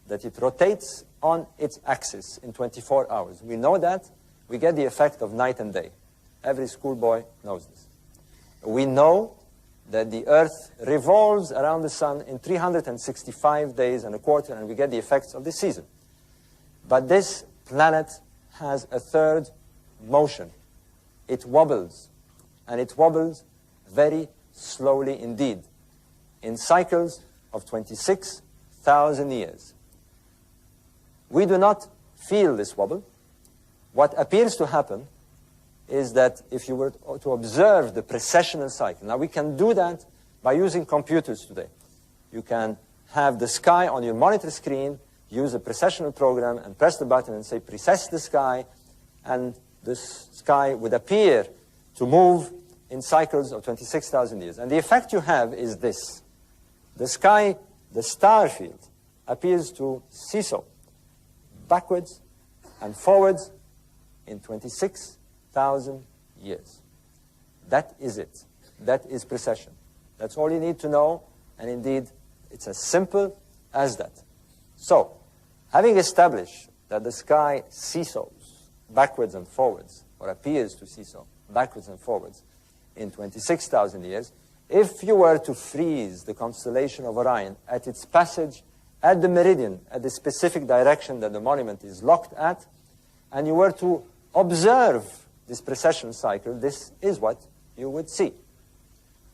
that it rotates on its axis in 24 hours. We know that. We get the effect of night and day. Every schoolboy knows this. We know that the Earth revolves around the sun in 365 days and a quarter, and we get the effects of the season. But this planet has a third motion. It wobbles, and it wobbles very slowly indeed, in cycles of 26,000 years. We do not feel this wobble. What appears to happen is that if you were to observe the precessional cycle, now we can do that by using computers today. You can have the sky on your monitor screen, use a precessional program, and press the button and say, precess the sky, and the sky would appear to move in cycles of 26,000 years. And the effect you have is this. The sky, the star field, appears to seesaw backwards and forwards in 26,000 years. That is it. That is precession. That's all you need to know, and indeed, it's as simple as that. So, having established that the sky seesaws backwards and forwards, or appears to seesaw backwards and forwards in 26,000 years, if you were to freeze the constellation of Orion at its passage at the meridian, at the specific direction that the monument is locked at, and you were to observe this precession cycle, this is what you would see.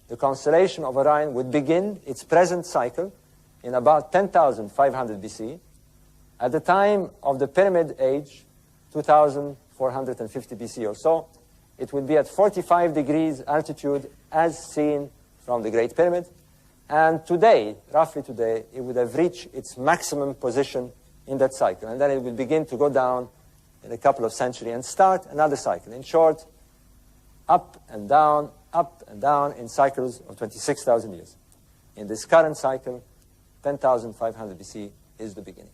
The constellation of Orion would begin its present cycle in about 10,500 BC. At the time of the Pyramid Age, 2,450 BC or so, it would be at 45 degrees altitude as seen from the Great Pyramid. And today, roughly today, it would have reached its maximum position in that cycle. And then it would begin to go down in a couple of centuries and start another cycle. In short, up and down in cycles of 26,000 years. In this current cycle, 10,500 BC is the beginning.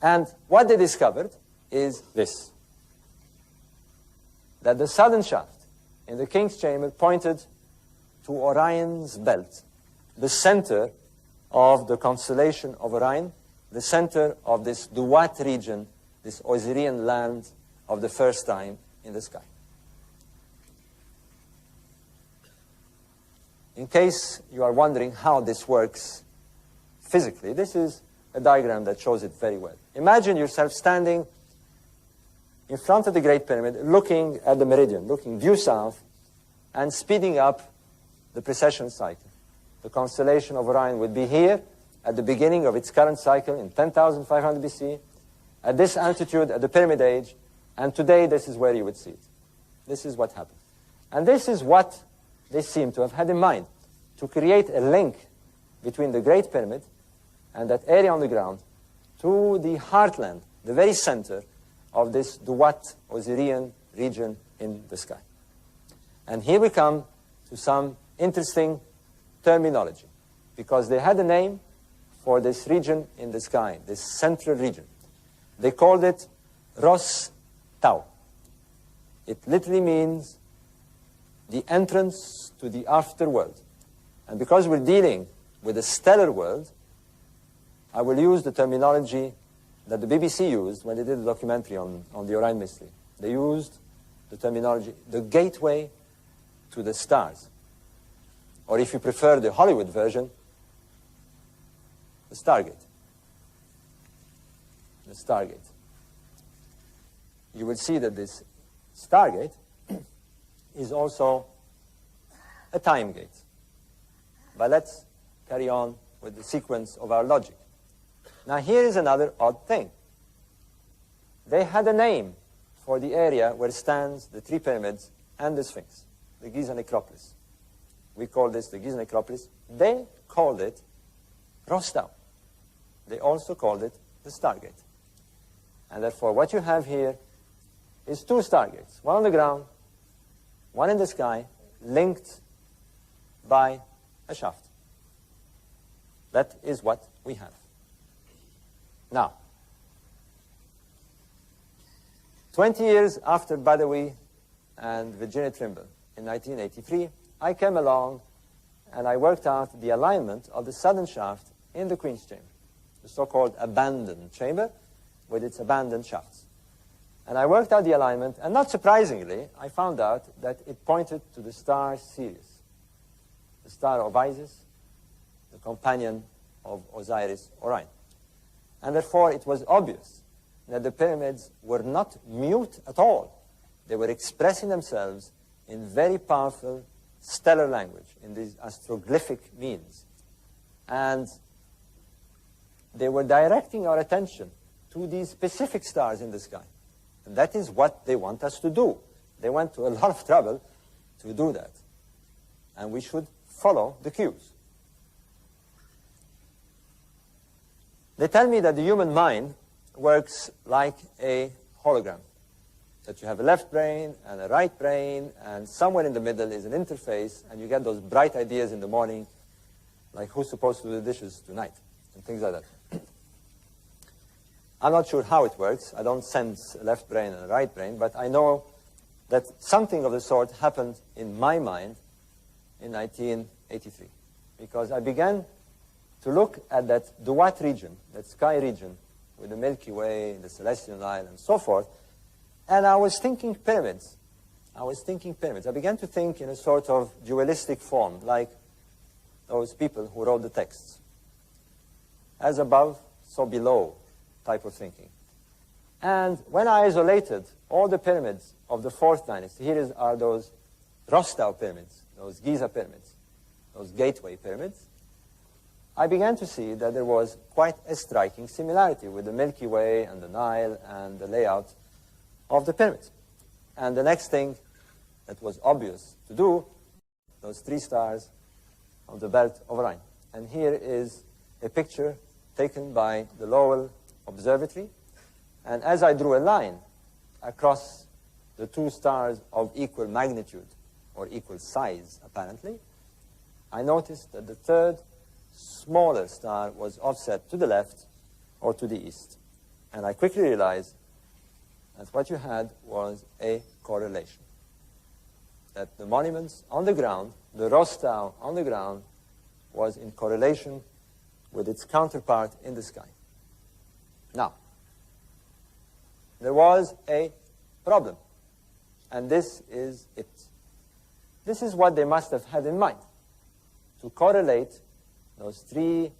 And what they discovered is this, that the southern shaft in the King's Chamber pointed to Orion's belt, the center of the constellation of Orion, the center of this Duat region, this Osirian land of the first time in the sky. In case you are wondering how this works physically, this is a diagram that shows it very well. Imagine yourself standing in front of the Great Pyramid, looking at the meridian, looking due south, and speeding up the precession cycle. The constellation of Orion would be here at the beginning of its current cycle in 10,500 BC, at this altitude at the Pyramid Age, and today this is where you would see it. This is what happened. And this is what they seem to have had in mind, to create a link between the Great Pyramid and that area on the ground to the heartland, the very center of this Duat Osirian region in the sky. And here we come to some interesting terminology, because they had a name for this region in the sky, this central region. They called it Ros Tau. It literally means the entrance to the afterworld. And because we're dealing with a stellar world, I will use the terminology that the BBC used when they did the documentary on the Orion mystery. They used the terminology, the gateway to the stars. Or if you prefer the Hollywood version, the Stargate. The Stargate. You will see that this stargate is also a time gate. But let's carry on with the sequence of our logic. Now here is another odd thing. They had a name for the area where stands the three pyramids and the Sphinx, the Giza necropolis. We call this the Giza necropolis. They called it Rostau. They also called it the Stargate. And therefore what you have here is two stargates, one on the ground, one in the sky, linked by a shaft. That is what we have. Now, 20 years after Badawi and Virginia Trimble, in 1983, I came along and I worked out the alignment of the southern shaft in the Queen's Chamber, the so-called abandoned chamber with its abandoned shafts. And I worked out the alignment, and not surprisingly, I found out that it pointed to the star Sirius, the star of Isis, the companion of Osiris Orion. And therefore, it was obvious that the pyramids were not mute at all. They were expressing themselves in very powerful stellar language, in these astroglyphic means. And they were directing our attention to these specific stars in the sky. And that is what they want us to do. They went to a lot of trouble to do that. And we should follow the cues. They tell me that the human mind works like a hologram, that you have a left brain and a right brain, and somewhere in the middle is an interface, and you get those bright ideas in the morning, like who's supposed to do the dishes tonight, and things like that. I'm not sure how it works. I don't sense a left brain and a right brain, but I know that something of the sort happened in my mind in 1983, because I began to look at that Duat region, that sky region, with the Milky Way, the Celestial Night, and so forth, and I was thinking pyramids. I began to think in a sort of dualistic form, like those people who wrote the texts. As above, so below type of thinking. And when I isolated all the pyramids of the 4th dynasty, here are those Rostau pyramids, those Giza pyramids, those gateway pyramids, I began to see that there was quite a striking similarity with the Milky Way and the Nile and the layout of the pyramids. And the next thing that was obvious to do, those three stars of the belt of Orion. And here is a picture taken by the Lowell Observatory. And as I drew a line across the two stars of equal magnitude, or equal size, apparently, I noticed that the third smaller star was offset to the left or to the east. And I quickly realized that what you had was a correlation. That the monuments on the ground, the Rostau on the ground, was in correlation with its counterpart in the sky. Now, there was a problem, and this is it. This is what they must have had in mind, to correlate those three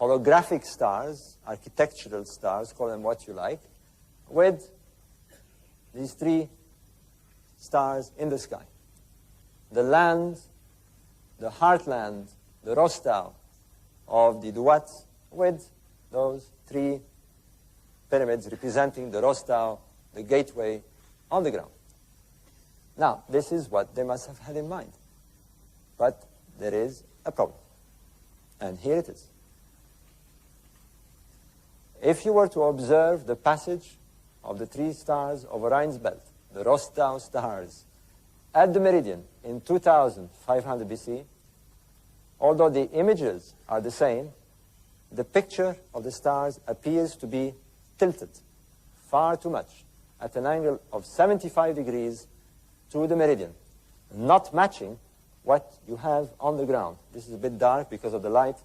holographic stars, architectural stars, call them what you like, with these three stars in the sky. The land, the heartland, the Rostau of the Duat, with those three pyramids representing the Rostau, the gateway on the ground. Now, this is what they must have had in mind. But there is a problem. And here it is. If you were to observe the passage of the three stars of Orion's belt, the Rostau stars, at the meridian in 2500 BC, although the images are the same, the picture of the stars appears to be tilted far too much at an angle of 75 degrees to the meridian, not matching what you have on the ground. This is a bit dark because of the light.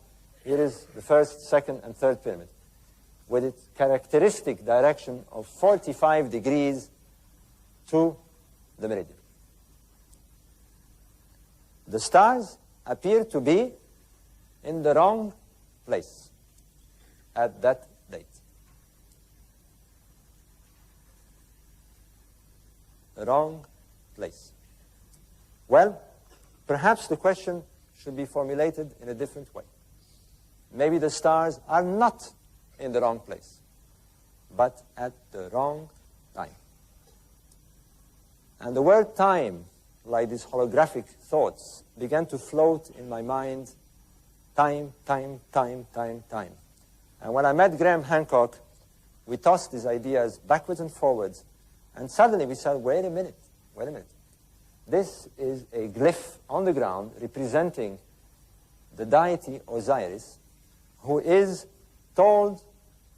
Here is the first, second, and third pyramid, with its characteristic direction of 45 degrees to the meridian. The stars appear to be in the wrong place at that date. the wrong place. Well, perhaps the question should be formulated in a different way. Maybe the stars are not in the wrong place, but at the wrong time. And the word time, like these holographic thoughts, began to float in my mind. Time, time, time, time, time. And when I met Γκράχαμ Χάνκοκ, we tossed these ideas backwards and forwards, and suddenly we said, wait a minute. This is a glyph on the ground representing the deity Osiris, who is told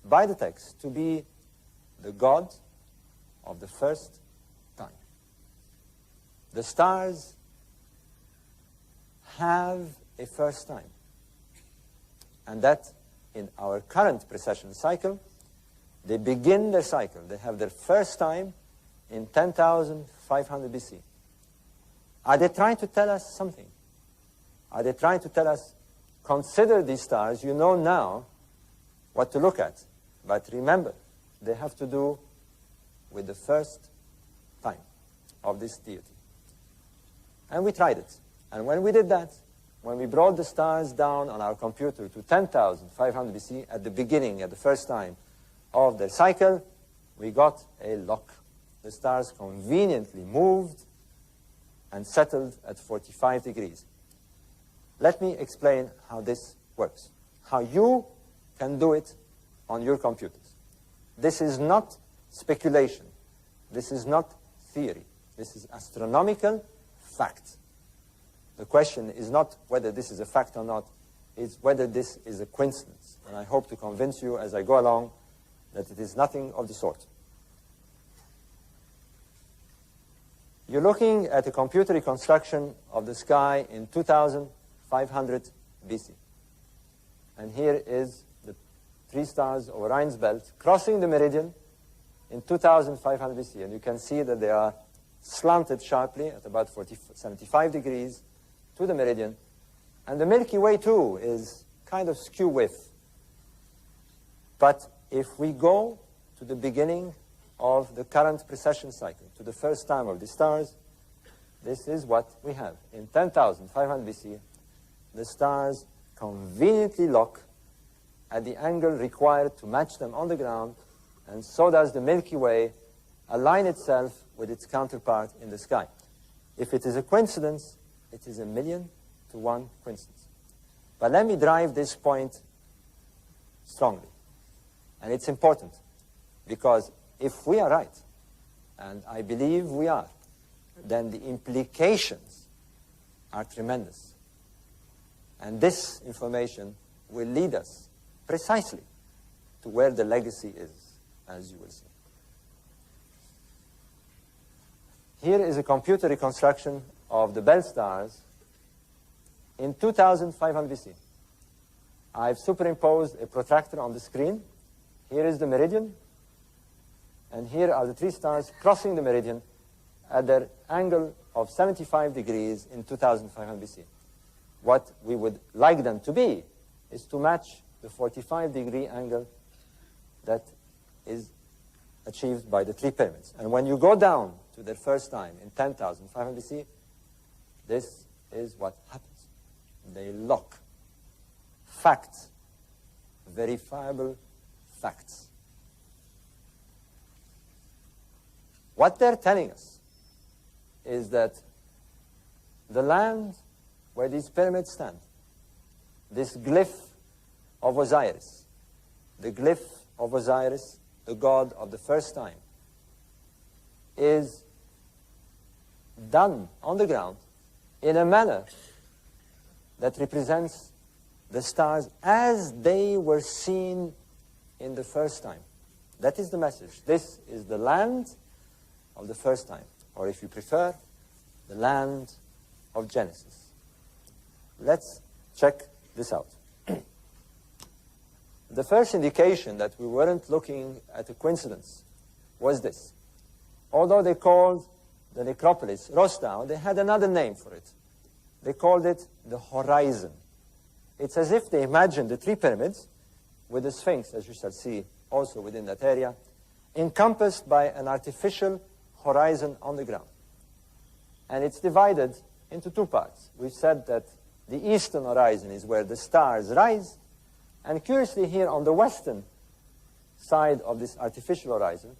by the text to be the god of the first time. The stars have a first time, and that in our current precession cycle, they begin their cycle. They have their first time in 10,500 BC. Are they trying to tell us something? Are they trying to tell us, consider these stars, you know now what to look at, but remember, they have to do with the first time of this deity. And we tried it. And when we did that, when we brought the stars down on our computer to 10,500 BC at the beginning, at the first time of their cycle, we got a lock. The stars conveniently moved and settled at 45 degrees. Let me explain how this works, how you can do it on your computers. This is not speculation. This is not theory. This is astronomical fact. The question is not whether this is a fact or not, it's whether this is a coincidence. And I hope to convince you as I go along that it is nothing of the sort. You're looking at a computer reconstruction of the sky in 2500 BC. And here is the three stars of Orion's belt crossing the meridian in 2500 BC. And you can see that they are slanted sharply at about 75 degrees to the meridian. And the Milky Way, too, is kind of skew with. But if we go to the beginning of the current precession cycle, to the first time of the stars, this is what we have. In 10,500 BC, the stars conveniently lock at the angle required to match them on the ground, and so does the Milky Way align itself with its counterpart in the sky. If it is a coincidence, it is 1,000,000 to 1 coincidence. But let me drive this point strongly. And it's important, because if we are right, and I believe we are, then the implications are tremendous. And this information will lead us precisely to where the legacy is, as you will see. Here is a computer reconstruction of the belt stars in 2500 BC. I've superimposed a protractor on the screen. Here is the meridian, and here are the three stars crossing the meridian at their angle of 75 degrees in 2500 BC. What we would like them to be is to match the 45-degree angle that is achieved by the three pyramids. And when you go down to their first time in 10,500 BC, this is what happens. They lock. Facts. Verifiable facts. What they're telling us is that the land where these pyramids stand, this glyph of Osiris, the glyph of Osiris, the god of the first time, is done on the ground in a manner that represents the stars as they were seen in the first time. That is the message. This is the land of the first time, or if you prefer, the land of Genesis. Let's check this out. The first indication that we weren't looking at a coincidence was this. Although they called the necropolis Rostau, they had another name for it. They called it the horizon. It's as if they imagined the three pyramids with the Sphinx, as you shall see, also within that area, encompassed by an artificial horizon on the ground. And it's divided into two parts. We've said that the eastern horizon is where the stars rise, and curiously here on the western side of this artificial horizon,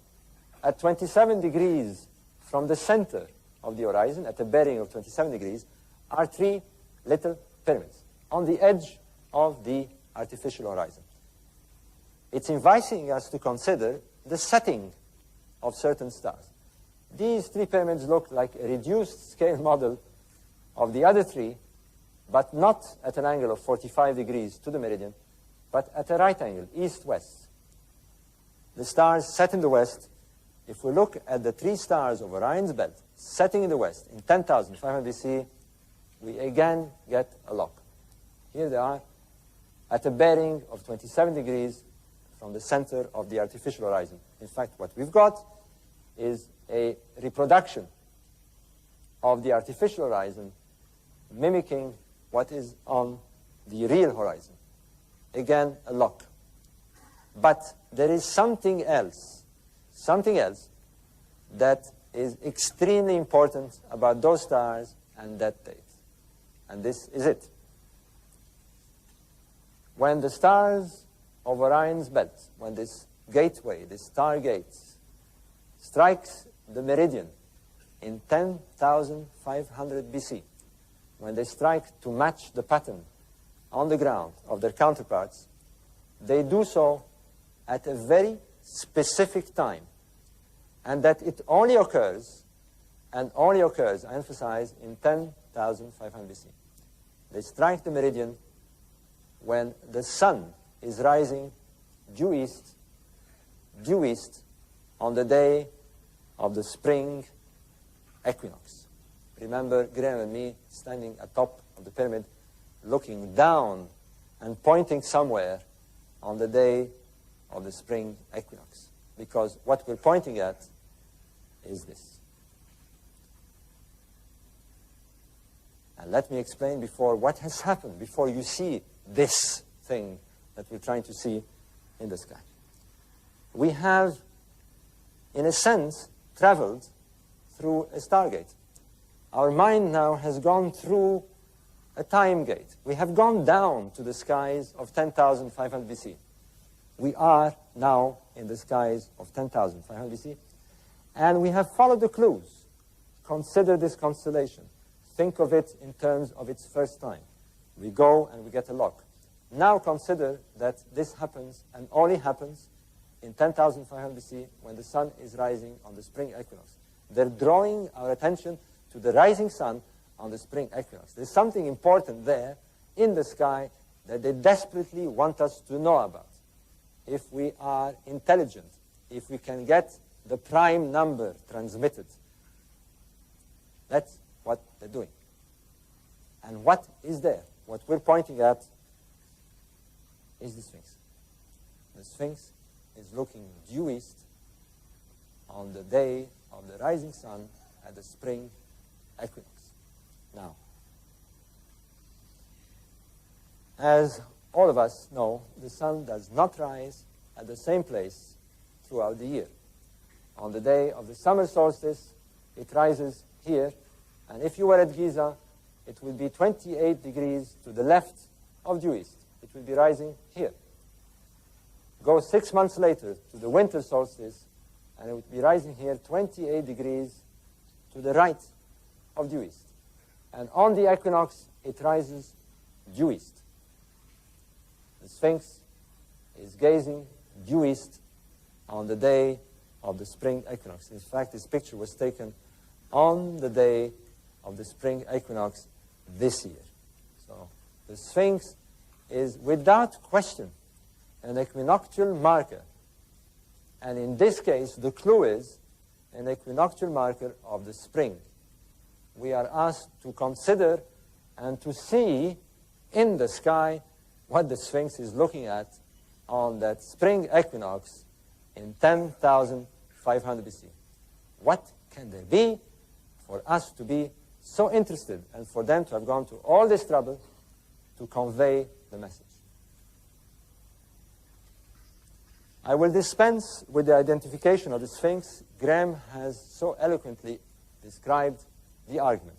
at 27 degrees from the center of the horizon, at a bearing of 27 degrees, are three little pyramids on the edge of the artificial horizon. It's inviting us to consider the setting of certain stars. These three pyramids look like a reduced scale model of the other three, but not at an angle of 45 degrees to the meridian, but at a right angle, east-west. The stars set in the west. If we look at the three stars of Orion's belt setting in the west in 10,500 BC, we again get a lock. Here they are at a bearing of 27 degrees from the center of the artificial horizon. In fact, what we've got is a reproduction of the artificial horizon mimicking what is on the real horizon. Again, a lock. But there is something else that is extremely important about those stars and that date. And this is it. When the stars of Orion's belt, when this gateway, this star gate, strikes the meridian in 10,500 BC, when they strike to match the pattern on the ground of their counterparts, they do so at a very specific time, and that it only occurs, I emphasize, in 10,500 BC. They strike the meridian when the sun is rising due east on the day of the spring equinox. Remember Graham and me standing atop of the pyramid, looking down and pointing somewhere on the day of the spring equinox. Because what we're pointing at is this. And let me explain before what has happened, before you see this thing that we're trying to see in the sky. We have, in a sense, traveled through a stargate. Our mind now has gone through a time gate. We have gone down to the skies of 10,500 BC. We are now in the skies of 10,500 BC, and we have followed the clues. Consider this constellation. Think of it in terms of its first time. We go and we get a lock. Now consider that this happens and only happens in 10,500 BC when the sun is rising on the spring equinox. They're drawing our attention to the rising sun on the spring equinox. There's something important there in the sky that they desperately want us to know about. If we are intelligent, if we can get the prime number transmitted, that's what they're doing. And what is there? What we're pointing at is the Sphinx. The Sphinx is looking due east on the day of the rising sun at the spring equinox. Now, as all of us know, the sun does not rise at the same place throughout the year. On the day of the summer solstice, it rises here, and if you were at Giza, it will be 28 degrees to the left of due east. It will be rising here. Go 6 months later to the winter solstice, and it will be rising here 28 degrees to the right of due east. And on the equinox, it rises due east. The Sphinx is gazing due east on the day of the spring equinox. In fact, this picture was taken on the day of the spring equinox this year. So the Sphinx is without question an equinoctial marker. And in this case, the clue is an equinoctial marker of the spring. We are asked to consider and to see in the sky what the Sphinx is looking at on that spring equinox in 10,500 BC. What can there be for us to be so interested and for them to have gone to all this trouble to convey the message? I will dispense with the identification of the Sphinx. Γκράχαμ has so eloquently described the argument.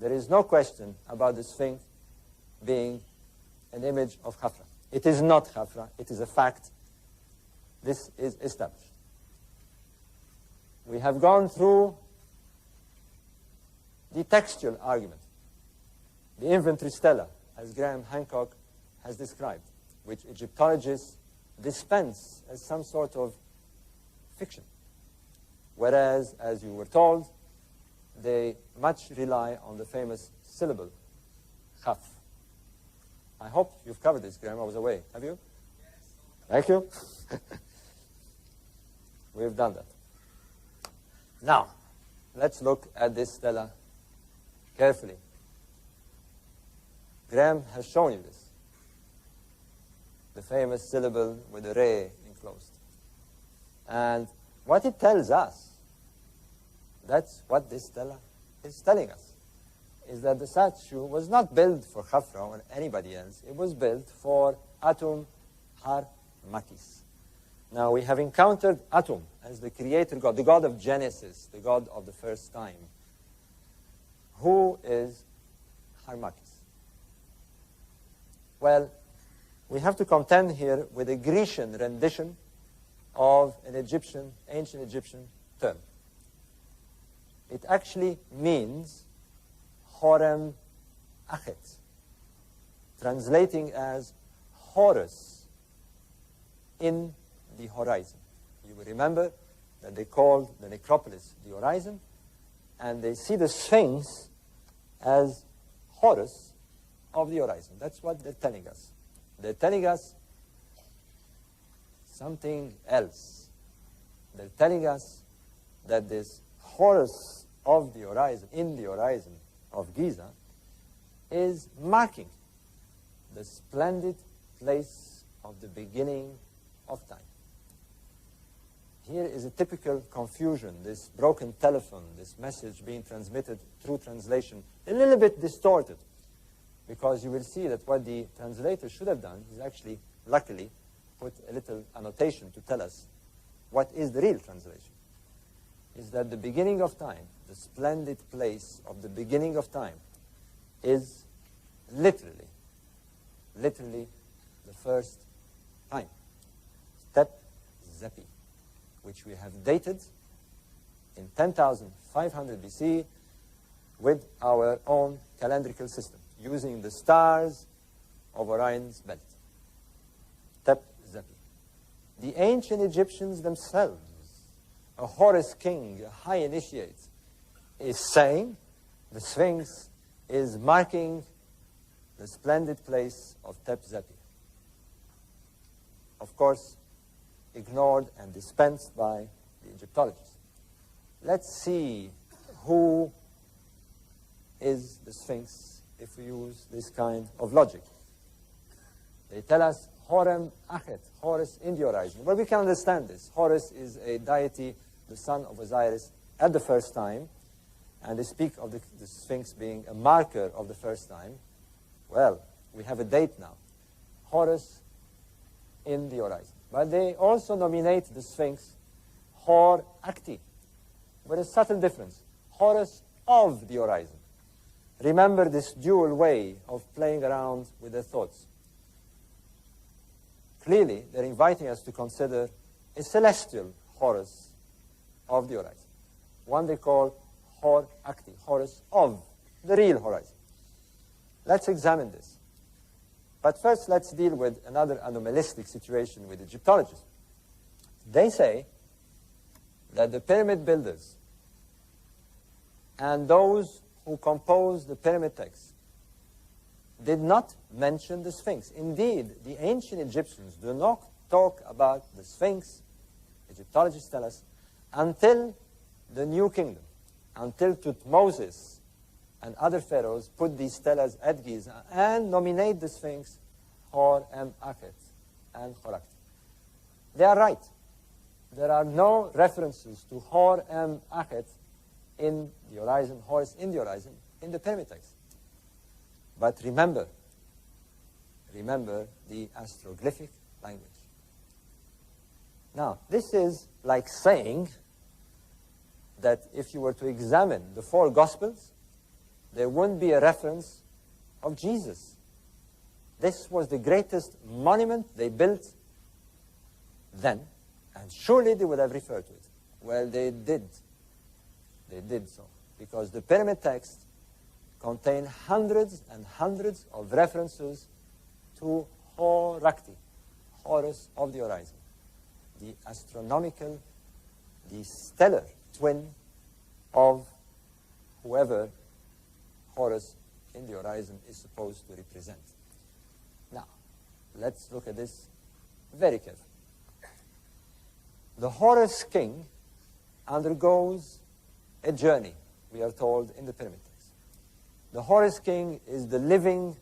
There is no question about the Sphinx being an image of Khafra. It is not Khafra. It is a fact. This is established. We have gone through the textual argument, the inventory stela, as Γκράχαμ Χάνκοκ has described, which Egyptologists dispense as some sort of fiction. Whereas, as you were told, they much rely on the famous syllable, khaf. I hope you've covered this, Γκράχαμ. I was away. Have you? Yes. Thank you. We've done that. Now, let's look at this stela carefully. Γκράχαμ has shown you this. The famous syllable with the re enclosed. And what it tells us, that's what this stela is telling us, is that the statue was not built for Khafra or anybody else. It was built for Atum Har Makis. Now, we have encountered Atum as the creator god, the god of Genesis, the god of the first time. Who is Harmakis? Well, we have to contend here with a Grecian rendition of an ancient Egyptian term. It actually means Horem Achet, translating as Horus in the horizon. You will remember that they called the necropolis the horizon, and they see the Sphinx as Horus of the horizon. That's what they're telling us. They're telling us something else. They're telling us that this Horus of the horizon, in the horizon of Giza, is marking the splendid place of the beginning of time. Here is a typical confusion, this broken telephone, this message being transmitted through translation, a little bit distorted, because you will see that what the translator should have done is actually, luckily, put a little annotation to tell us what is the real translation. Is that the beginning of time, the splendid place of the beginning of time, is literally the first time. Tep Zepi, which we have dated in 10,500 BC with our own calendrical system, using the stars of Orion's belt. Tep Zepi. The ancient Egyptians themselves, a Horus king, a high initiate, is saying the Sphinx is marking the splendid place of Tep Zepi. Of course, ignored and dispensed by the Egyptologists. Let's see who is the Sphinx if we use this kind of logic. They tell us Horem Achet, Horus in the horizon. Well, we can understand this. Horus is a deity, the son of Osiris, at the first time, and they speak of the Sphinx being a marker of the first time. Well, we have a date now. Horus in the horizon. But they also nominate the Sphinx Hor Acti, with a subtle difference. Horus of the horizon. Remember this dual way of playing around with their thoughts. Clearly, they're inviting us to consider a celestial Horus of the horizon. One they call Hor Acti, Horus of the real horizon. Let's examine this. But first, let's deal with another anomalistic situation with Egyptologists. They say that the pyramid builders and those who composed the pyramid text did not mention the Sphinx. Indeed, the ancient Egyptians do not talk about the Sphinx, Egyptologists tell us, until the New Kingdom, until Thutmose and other pharaohs put these stelas at Giza and nominate the Sphinx Hor Em Achet and Horakti. They are right. There are no references to Hor Em Achet in the horizon, Horus in the horizon, in the pyramid text. But remember the astroglyphic language. Now, this is like saying that if you were to examine the 4 Gospels, there wouldn't be a reference of Jesus. This was the greatest monument they built then, and surely they would have referred to it. Well, they did. They did so, because the pyramid text contained hundreds and hundreds of references to Horakti, Horus of the horizon, the astronomical, the stellar twin of whoever Horus in the horizon is supposed to represent. Now, let's look at this very carefully. The Horus king undergoes a journey, we are told in the pyramid text. The Horus king is the living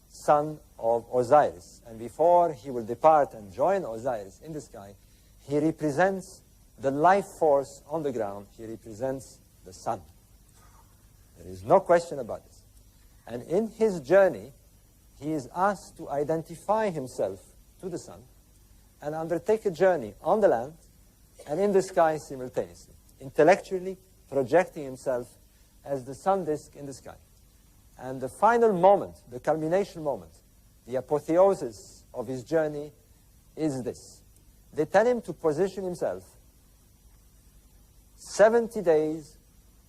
son of Osiris, and before he will depart and join Osiris in the sky, he represents the life force on the ground. He represents the sun. There is no question about this. And in his journey, he is asked to identify himself to the sun and undertake a journey on the land and in the sky simultaneously, intellectually projecting himself as the sun disk in the sky. And the final moment, the culmination moment, the apotheosis of his journey is this. They tell him to position himself 70 days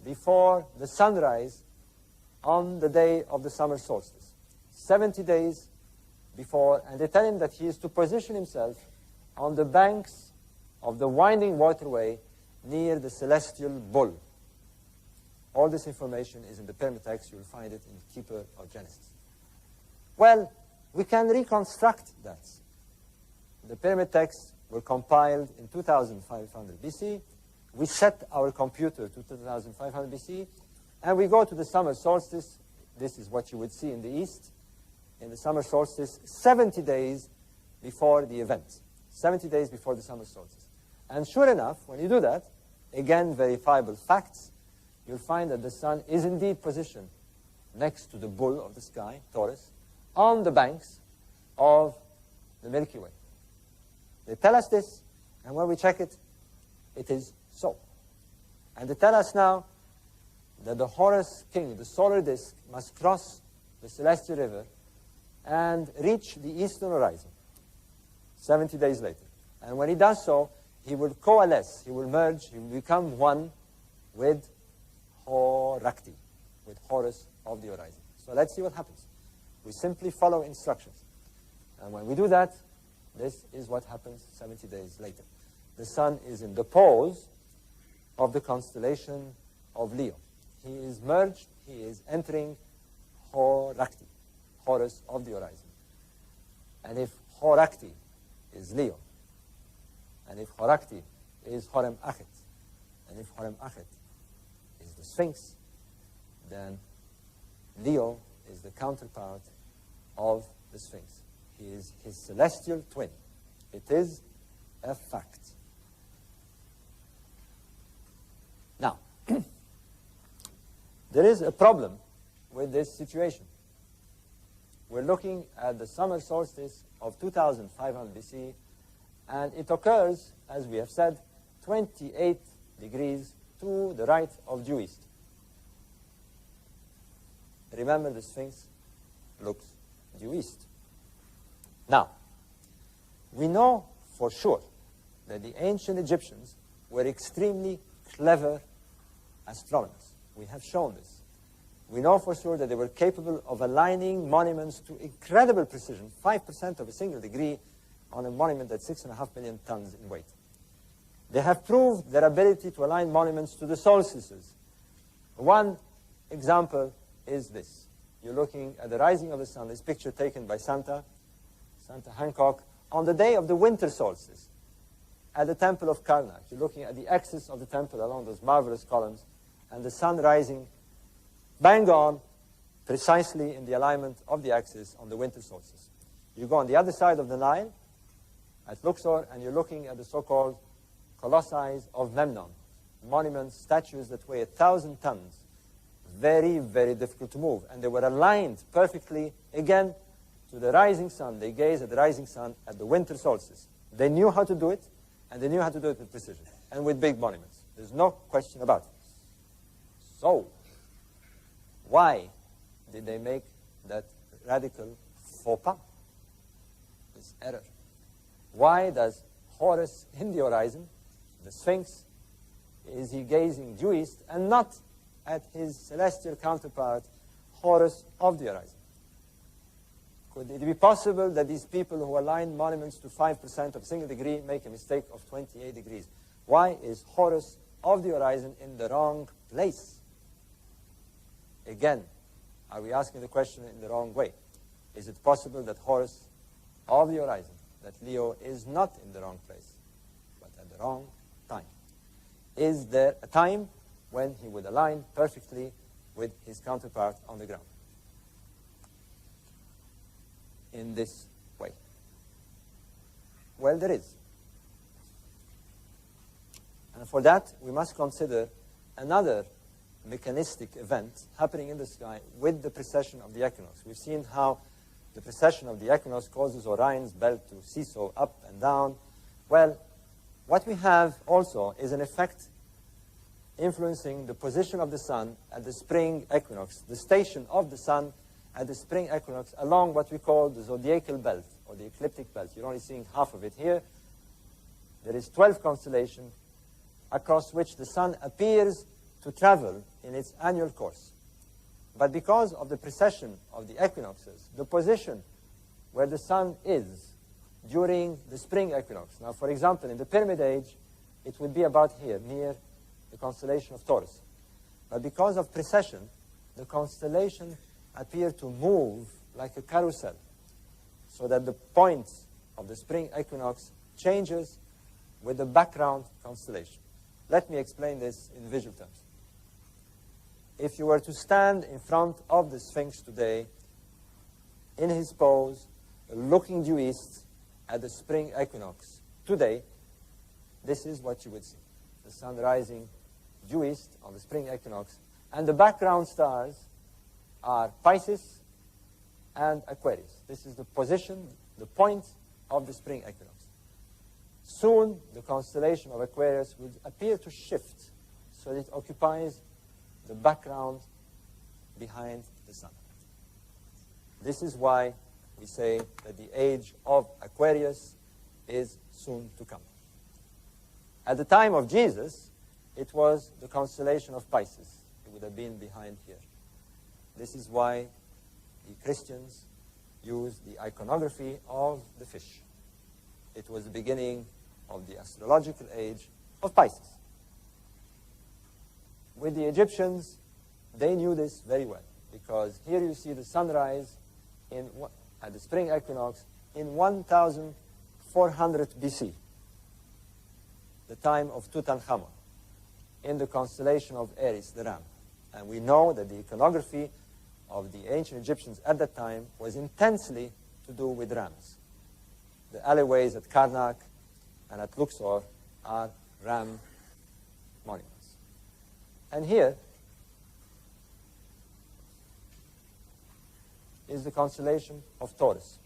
before the sunrise on the day of the summer solstice. 70 days before, and they tell him that he is to position himself on the banks of the winding waterway near the celestial bull. All this information is in the pyramid text. You will find it in Keeper of Genesis. Well, we can reconstruct that. The pyramid texts were compiled in 2500 BC. We set our computer to 2500 BC, and we go to the summer solstice. This is what you would see in the east. In the summer solstice, 70 days before the event. 70 days before the summer solstice. And sure enough, when you do that, again, verifiable facts, you'll find that the sun is indeed positioned next to the bull of the sky, Taurus, on the banks of the Milky Way. They tell us this, and when we check it, it is so. And they tell us now that the Horus king, the solar disk, must cross the celestial river and reach the eastern horizon 70 days later. And when he does so, he will coalesce, he will merge, he will become one with Horakti, with Horus of the horizon. So let's see what happens. We simply follow instructions. And when we do that, this is what happens 70 days later. The sun is in the pose of the constellation of Leo. He is merged, he is entering Horakti, Horus of the horizon. And if Horakti is Leo, and if Horakti is Horem Achet, and if Horem Achet is the Sphinx, then Leo is the counterpart of the Sphinx. He is his celestial twin. It is a fact. Now, there is a problem with this situation. We're looking at the summer solstice of 2500 BC, and it occurs, as we have said, 28 degrees to the right of due east. Remember, the Sphinx looks due east. Now, we know for sure that the ancient Egyptians were extremely clever astronomers. We have shown this. We know for sure that they were capable of aligning monuments to incredible precision, 5% of a single degree on a monument that's 6.5 million tons in weight. They have proved their ability to align monuments to the solstices. One example is this. You're looking at the rising of the sun, this picture taken by Santa Hancock, on the day of the winter solstice at the temple of Karnak. You're looking at the axis of the temple along those marvelous columns, and the sun rising bang on, precisely in the alignment of the axis on the winter solstice. You go on the other side of the Nile, at Luxor, and you're looking at the so-called colossi of Memnon, monuments, statues that weigh 1,000 tons. Very, very difficult to move. And they were aligned perfectly, again, to the rising sun. They gaze at the rising sun at the winter solstice. They knew how to do it, And they knew how to do it with precision and with big monuments. There's no question about it. So, why did they make that radical faux pas, this error? Why does Horus in the horizon, the Sphinx, is he gazing due east and not at his celestial counterpart, Horus of the horizon? Could it be possible that these people who align monuments to 5% of a single degree make a mistake of 28 degrees? Why is Horus of the horizon in the wrong place? Again, are we asking the question in the wrong way? Is it possible that Horus of the horizon, that Leo is not in the wrong place, but at the wrong time? Is there a time when he would align perfectly with his counterpart on the ground? In this way? Well, there is. And for that, we must consider another mechanistic event happening in the sky with the precession of the equinox. We've seen how the precession of the equinox causes Orion's belt to seesaw up and down. Well, what we have also is an effect influencing the position of the sun at the spring equinox, the station of the sun at the spring equinox along what we call the zodiacal belt or the ecliptic belt. You're only seeing half of it here. There is 12 constellations across which the sun appears to travel in its annual course. But because of the precession of the equinoxes, the position where the sun is during the spring equinox. Now, for example, in the Pyramid Age, it would be about here, near the constellation of Taurus. But because of precession, the constellation appear to move like a carousel, so that the point of the spring equinox changes with the background constellation. Let me explain this in visual terms. If you were to stand in front of the Sphinx today, in his pose, looking due east at the spring equinox today, this is what you would see. The sun rising due east on the spring equinox, and the background stars are Pisces and Aquarius. This is the position, the point of the spring equinox. Soon, the constellation of Aquarius will appear to shift so that it occupies the background behind the sun. This is why we say that the age of Aquarius is soon to come. At the time of Jesus, it was the constellation of Pisces. It would have been behind here. This is why the Christians use the iconography of the fish. It was the beginning of the astrological age of Pisces. With the Egyptians, they knew this very well, because here you see the sunrise at the spring equinox in 1400 BC, the time of Tutankhamun, in the constellation of Aries, the ram. And we know that the iconography of the ancient Egyptians at that time was intensely to do with rams. The alleyways at Karnak and at Luxor are ram monuments. And here is the constellation of Taurus.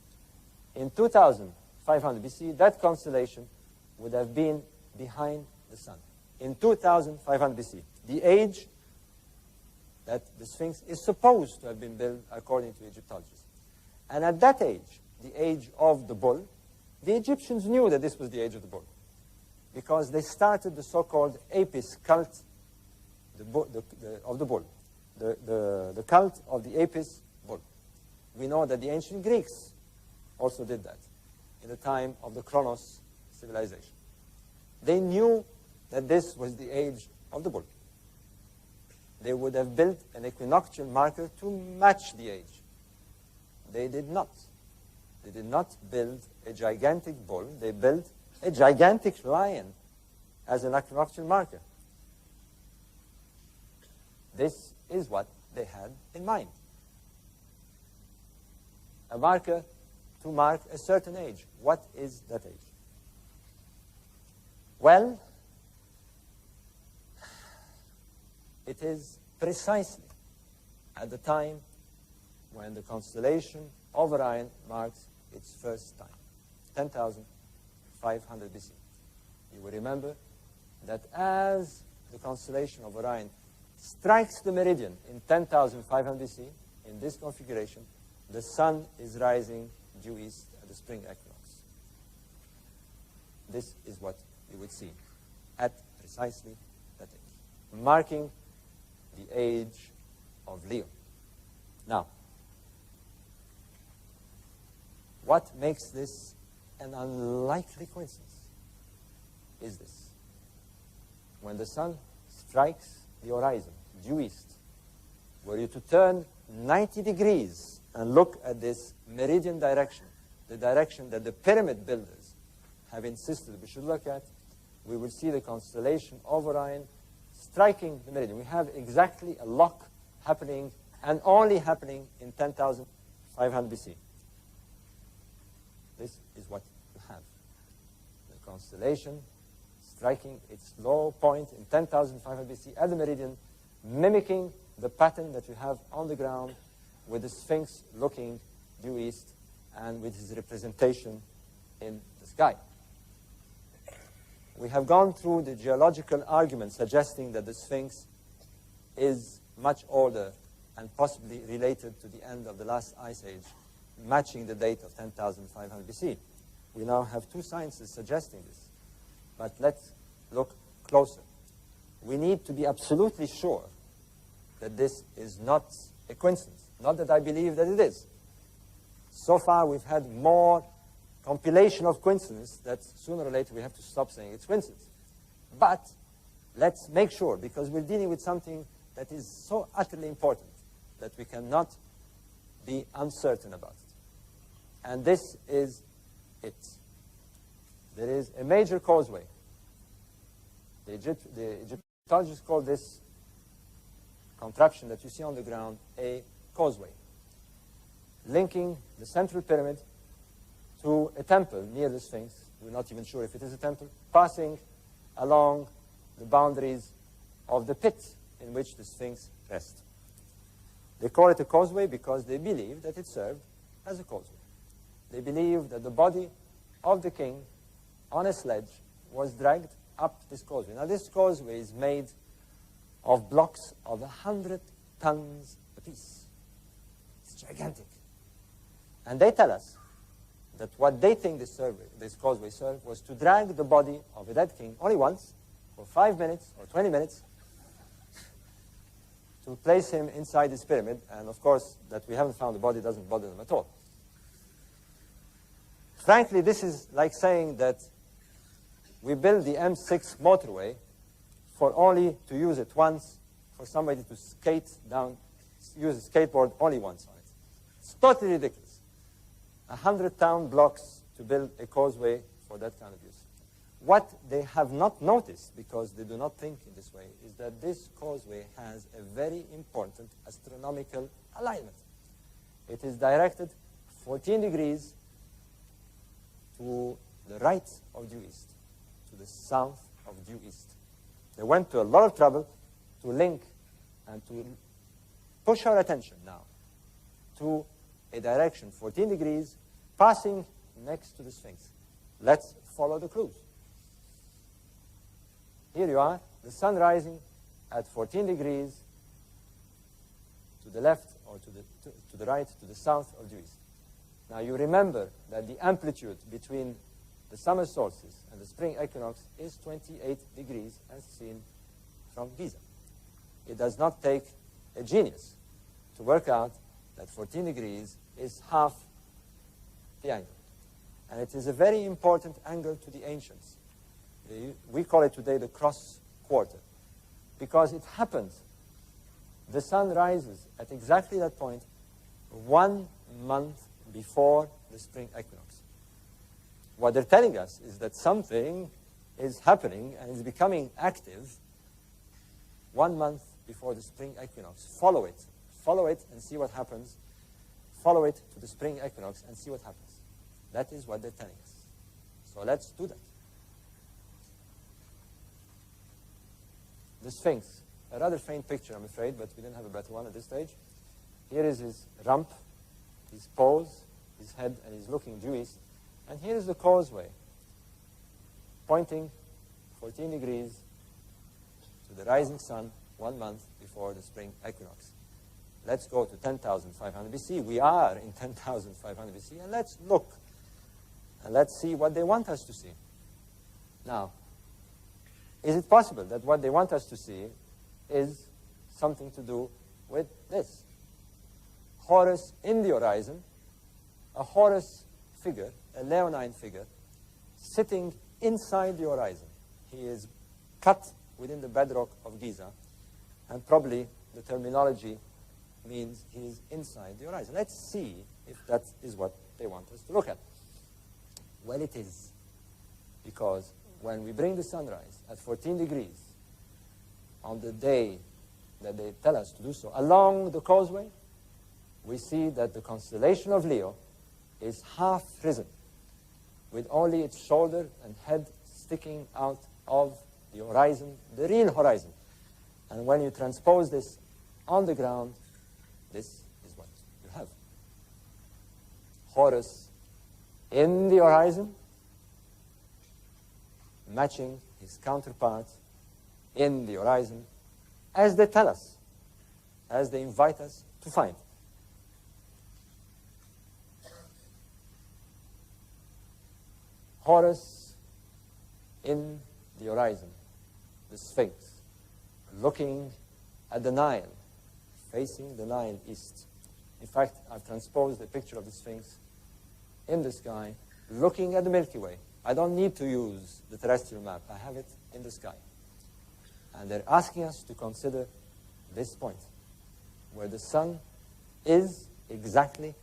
In 2500 BC, that constellation would have been behind the sun. In 2500 BC, the age that the Sphinx is supposed to have been built according to Egyptologists. And at that age, the age of the bull, the Egyptians knew that this was the age of the bull, because they started the so-called Apis cult of the bull, the cult of the Apis bull. We know that the ancient Greeks also did that in the time of the Chronos civilization. They knew that this was the age of the bull. They would have built an equinoctial marker to match the age. They did not. They did not build a gigantic bull. They built a gigantic lion as an equinoctial marker. This is what they had in mind. A marker to mark a certain age. What is that age? Well, it is precisely at the time when the constellation of Orion marks its first time, 10,500 BC. you will remember that as the constellation of Orion strikes the meridian in 10,500 BC, in this configuration, the sun is rising due east at the spring equinox. This is what you would see at precisely that age, marking the age of Leo. Now, what makes this an unlikely coincidence is this. When the sun strikes the horizon, due east, were you to turn 90 degrees and look at this meridian direction, the direction that the pyramid builders have insisted we should look at, we will see the constellation of Orion striking the meridian. We have exactly a lock happening, and only happening in 10,500 BC. This is what you have. The constellation striking its low point in 10,500 BC at the meridian, mimicking the pattern that you have on the ground with the Sphinx looking due east and with his representation in the sky. We have gone through the geological argument suggesting that the Sphinx is much older and possibly related to the end of the last ice age, matching the date of 10,500 BC. We now have two sciences suggesting this. But let's look closer. We need to be absolutely sure that this is not a coincidence. Not that I believe that it is. So far, we've had more compilation of coincidences that sooner or later we have to stop saying it's coincidence. But let's make sure, because we're dealing with something that is so utterly important that we cannot be uncertain about it. And this is it. There is a major causeway. The Egyptologists call this contraption that you see on the ground a causeway, linking the central pyramid to a temple near the Sphinx. We're not even sure if it is a temple, passing along the boundaries of the pit in which the Sphinx rests. They call it a causeway because they believe that it served as a causeway. They believe that the body of the king on a sledge was dragged up this causeway. Now, this causeway is made of blocks of 100 tons apiece. It's gigantic. And they tell us that what they think this causeway served was to drag the body of a dead king only once, for 5 minutes or 20 minutes, to place him inside this pyramid. And of course, that we haven't found the body doesn't bother them at all. Frankly, this is like saying that we build the M6 motorway for only to use it once, for somebody to skate down, use a skateboard only once on it. It's totally ridiculous. 100-ton blocks to build a causeway for that kind of use. What they have not noticed, because they do not think in this way, is that this causeway has a very important astronomical alignment. It is directed 14 degrees to the right of due east, to the south of due east. They went to a lot of trouble to link and to push our attention now to a direction 14 degrees passing next to the Sphinx. Let's follow the clues. Here you are, the sun rising at 14 degrees to the left or to the right, to the south of due east. Now you remember that the amplitude between the summer solstice and the spring equinox is 28 degrees as seen from Giza. It does not take a genius to work out that 14 degrees is half the angle. And it is a very important angle to the ancients. We call it today the cross quarter, because it happens the sun rises at exactly that point 1 month before the spring equinox. What they're telling us is that something is happening and is becoming active 1 month before the spring equinox. Follow it and see what happens. Follow it to the spring equinox and see what happens. That is what they're telling us. So let's do that. The Sphinx, a rather faint picture, I'm afraid, but we didn't have a better one at this stage. Here is his rump, his pose, his head, and he's looking due east. And here is the causeway, pointing 14 degrees to the rising sun 1 month before the spring equinox. Let's go to 10,500 BC. We are in 10,500 BC, and let's look, and let's see what they want us to see. Now, is it possible that what they want us to see is something to do with this? Horus in the horizon, a Horus figure, a leonine figure, sitting inside the horizon. He is cut within the bedrock of Giza, and probably the terminology means he is inside the horizon. Let's see if that is what they want us to look at. Well, it is, because when we bring the sunrise at 14 degrees on the day that they tell us to do so, along the causeway, we see that the constellation of Leo is half risen, with only its shoulder and head sticking out of the horizon, the real horizon. And when you transpose this on the ground, this is what you have. Horus in the horizon, matching his counterpart in the horizon, as they tell us, as they invite us to find. Horus in the horizon, the Sphinx, looking at the Nile, facing the Nile east. In fact, I've transposed a picture of the Sphinx in the sky, looking at the Milky Way. I don't need to use the terrestrial map. I have it in the sky. And they're asking us to consider this point, where the sun is exactly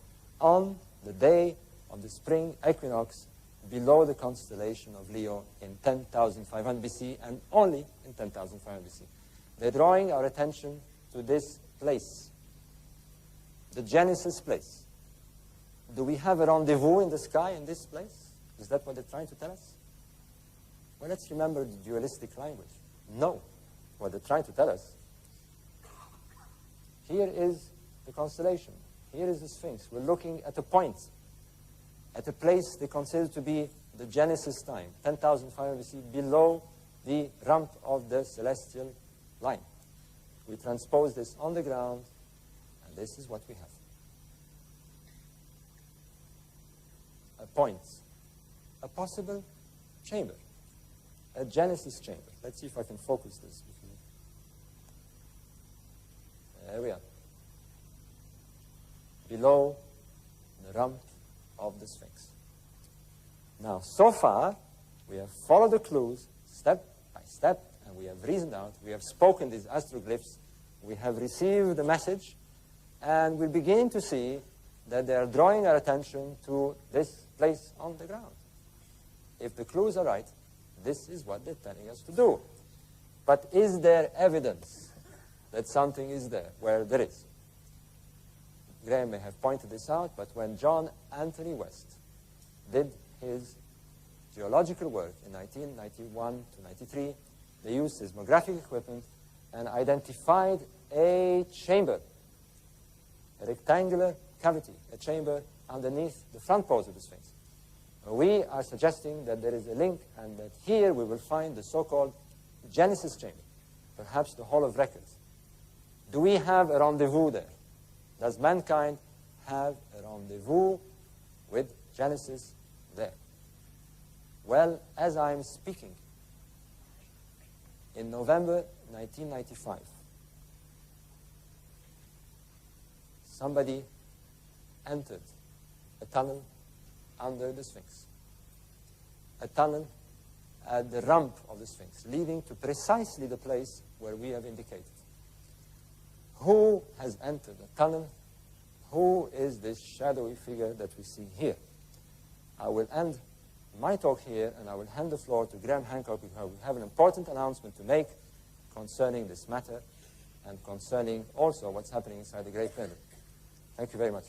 on the day of the spring equinox below the constellation of Leo in 10,500 BC, and only in 10,500 BC. They're drawing our attention to this place, the Genesis place. Do we have a rendezvous in the sky in this place? Is that what they're trying to tell us? Well, let's remember the dualistic language. No. What they're trying to tell us, here is the constellation. Here is the Sphinx. We're looking at a point, at a place they consider to be the Genesis time, 10,500 BC, below the rump of the celestial line. We transpose this on the ground, and this is what we have. A point, a possible chamber, a Genesis chamber. Let's see if I can focus this. There we are. Below the rump of the Sphinx. Now, so far, we have followed the clues step by step, and we have reasoned out, we have spoken these astroglyphs, we have received the message, and we're beginning to see that they are drawing our attention to this place on the ground. If the clues are right, this is what they're telling us to do. But is there evidence that something is there? Where there is. Graham may have pointed this out, but when John Anthony West did his geological work in 1991 to 93, they used seismographic equipment and identified a chamber, a rectangular cavity, a chamber underneath the front pose of the Sphinx. We are suggesting that there is a link, and that here we will find the so-called Genesis chamber, perhaps the Hall of Records. Do we have a rendezvous there? Does mankind have a rendezvous with Genesis there? Well, as I'm speaking, in November 1995, somebody entered a tunnel under the Sphinx. A tunnel at the rump of the Sphinx, leading to precisely the place where we have indicated. Who has entered the tunnel? Who is this shadowy figure that we see here? I will end my talk here, and I will hand the floor to Γκράχαμ Χάνκοκ, because we have an important announcement to make concerning this matter, and concerning also what's happening inside the Great Pyramid. Thank you very much.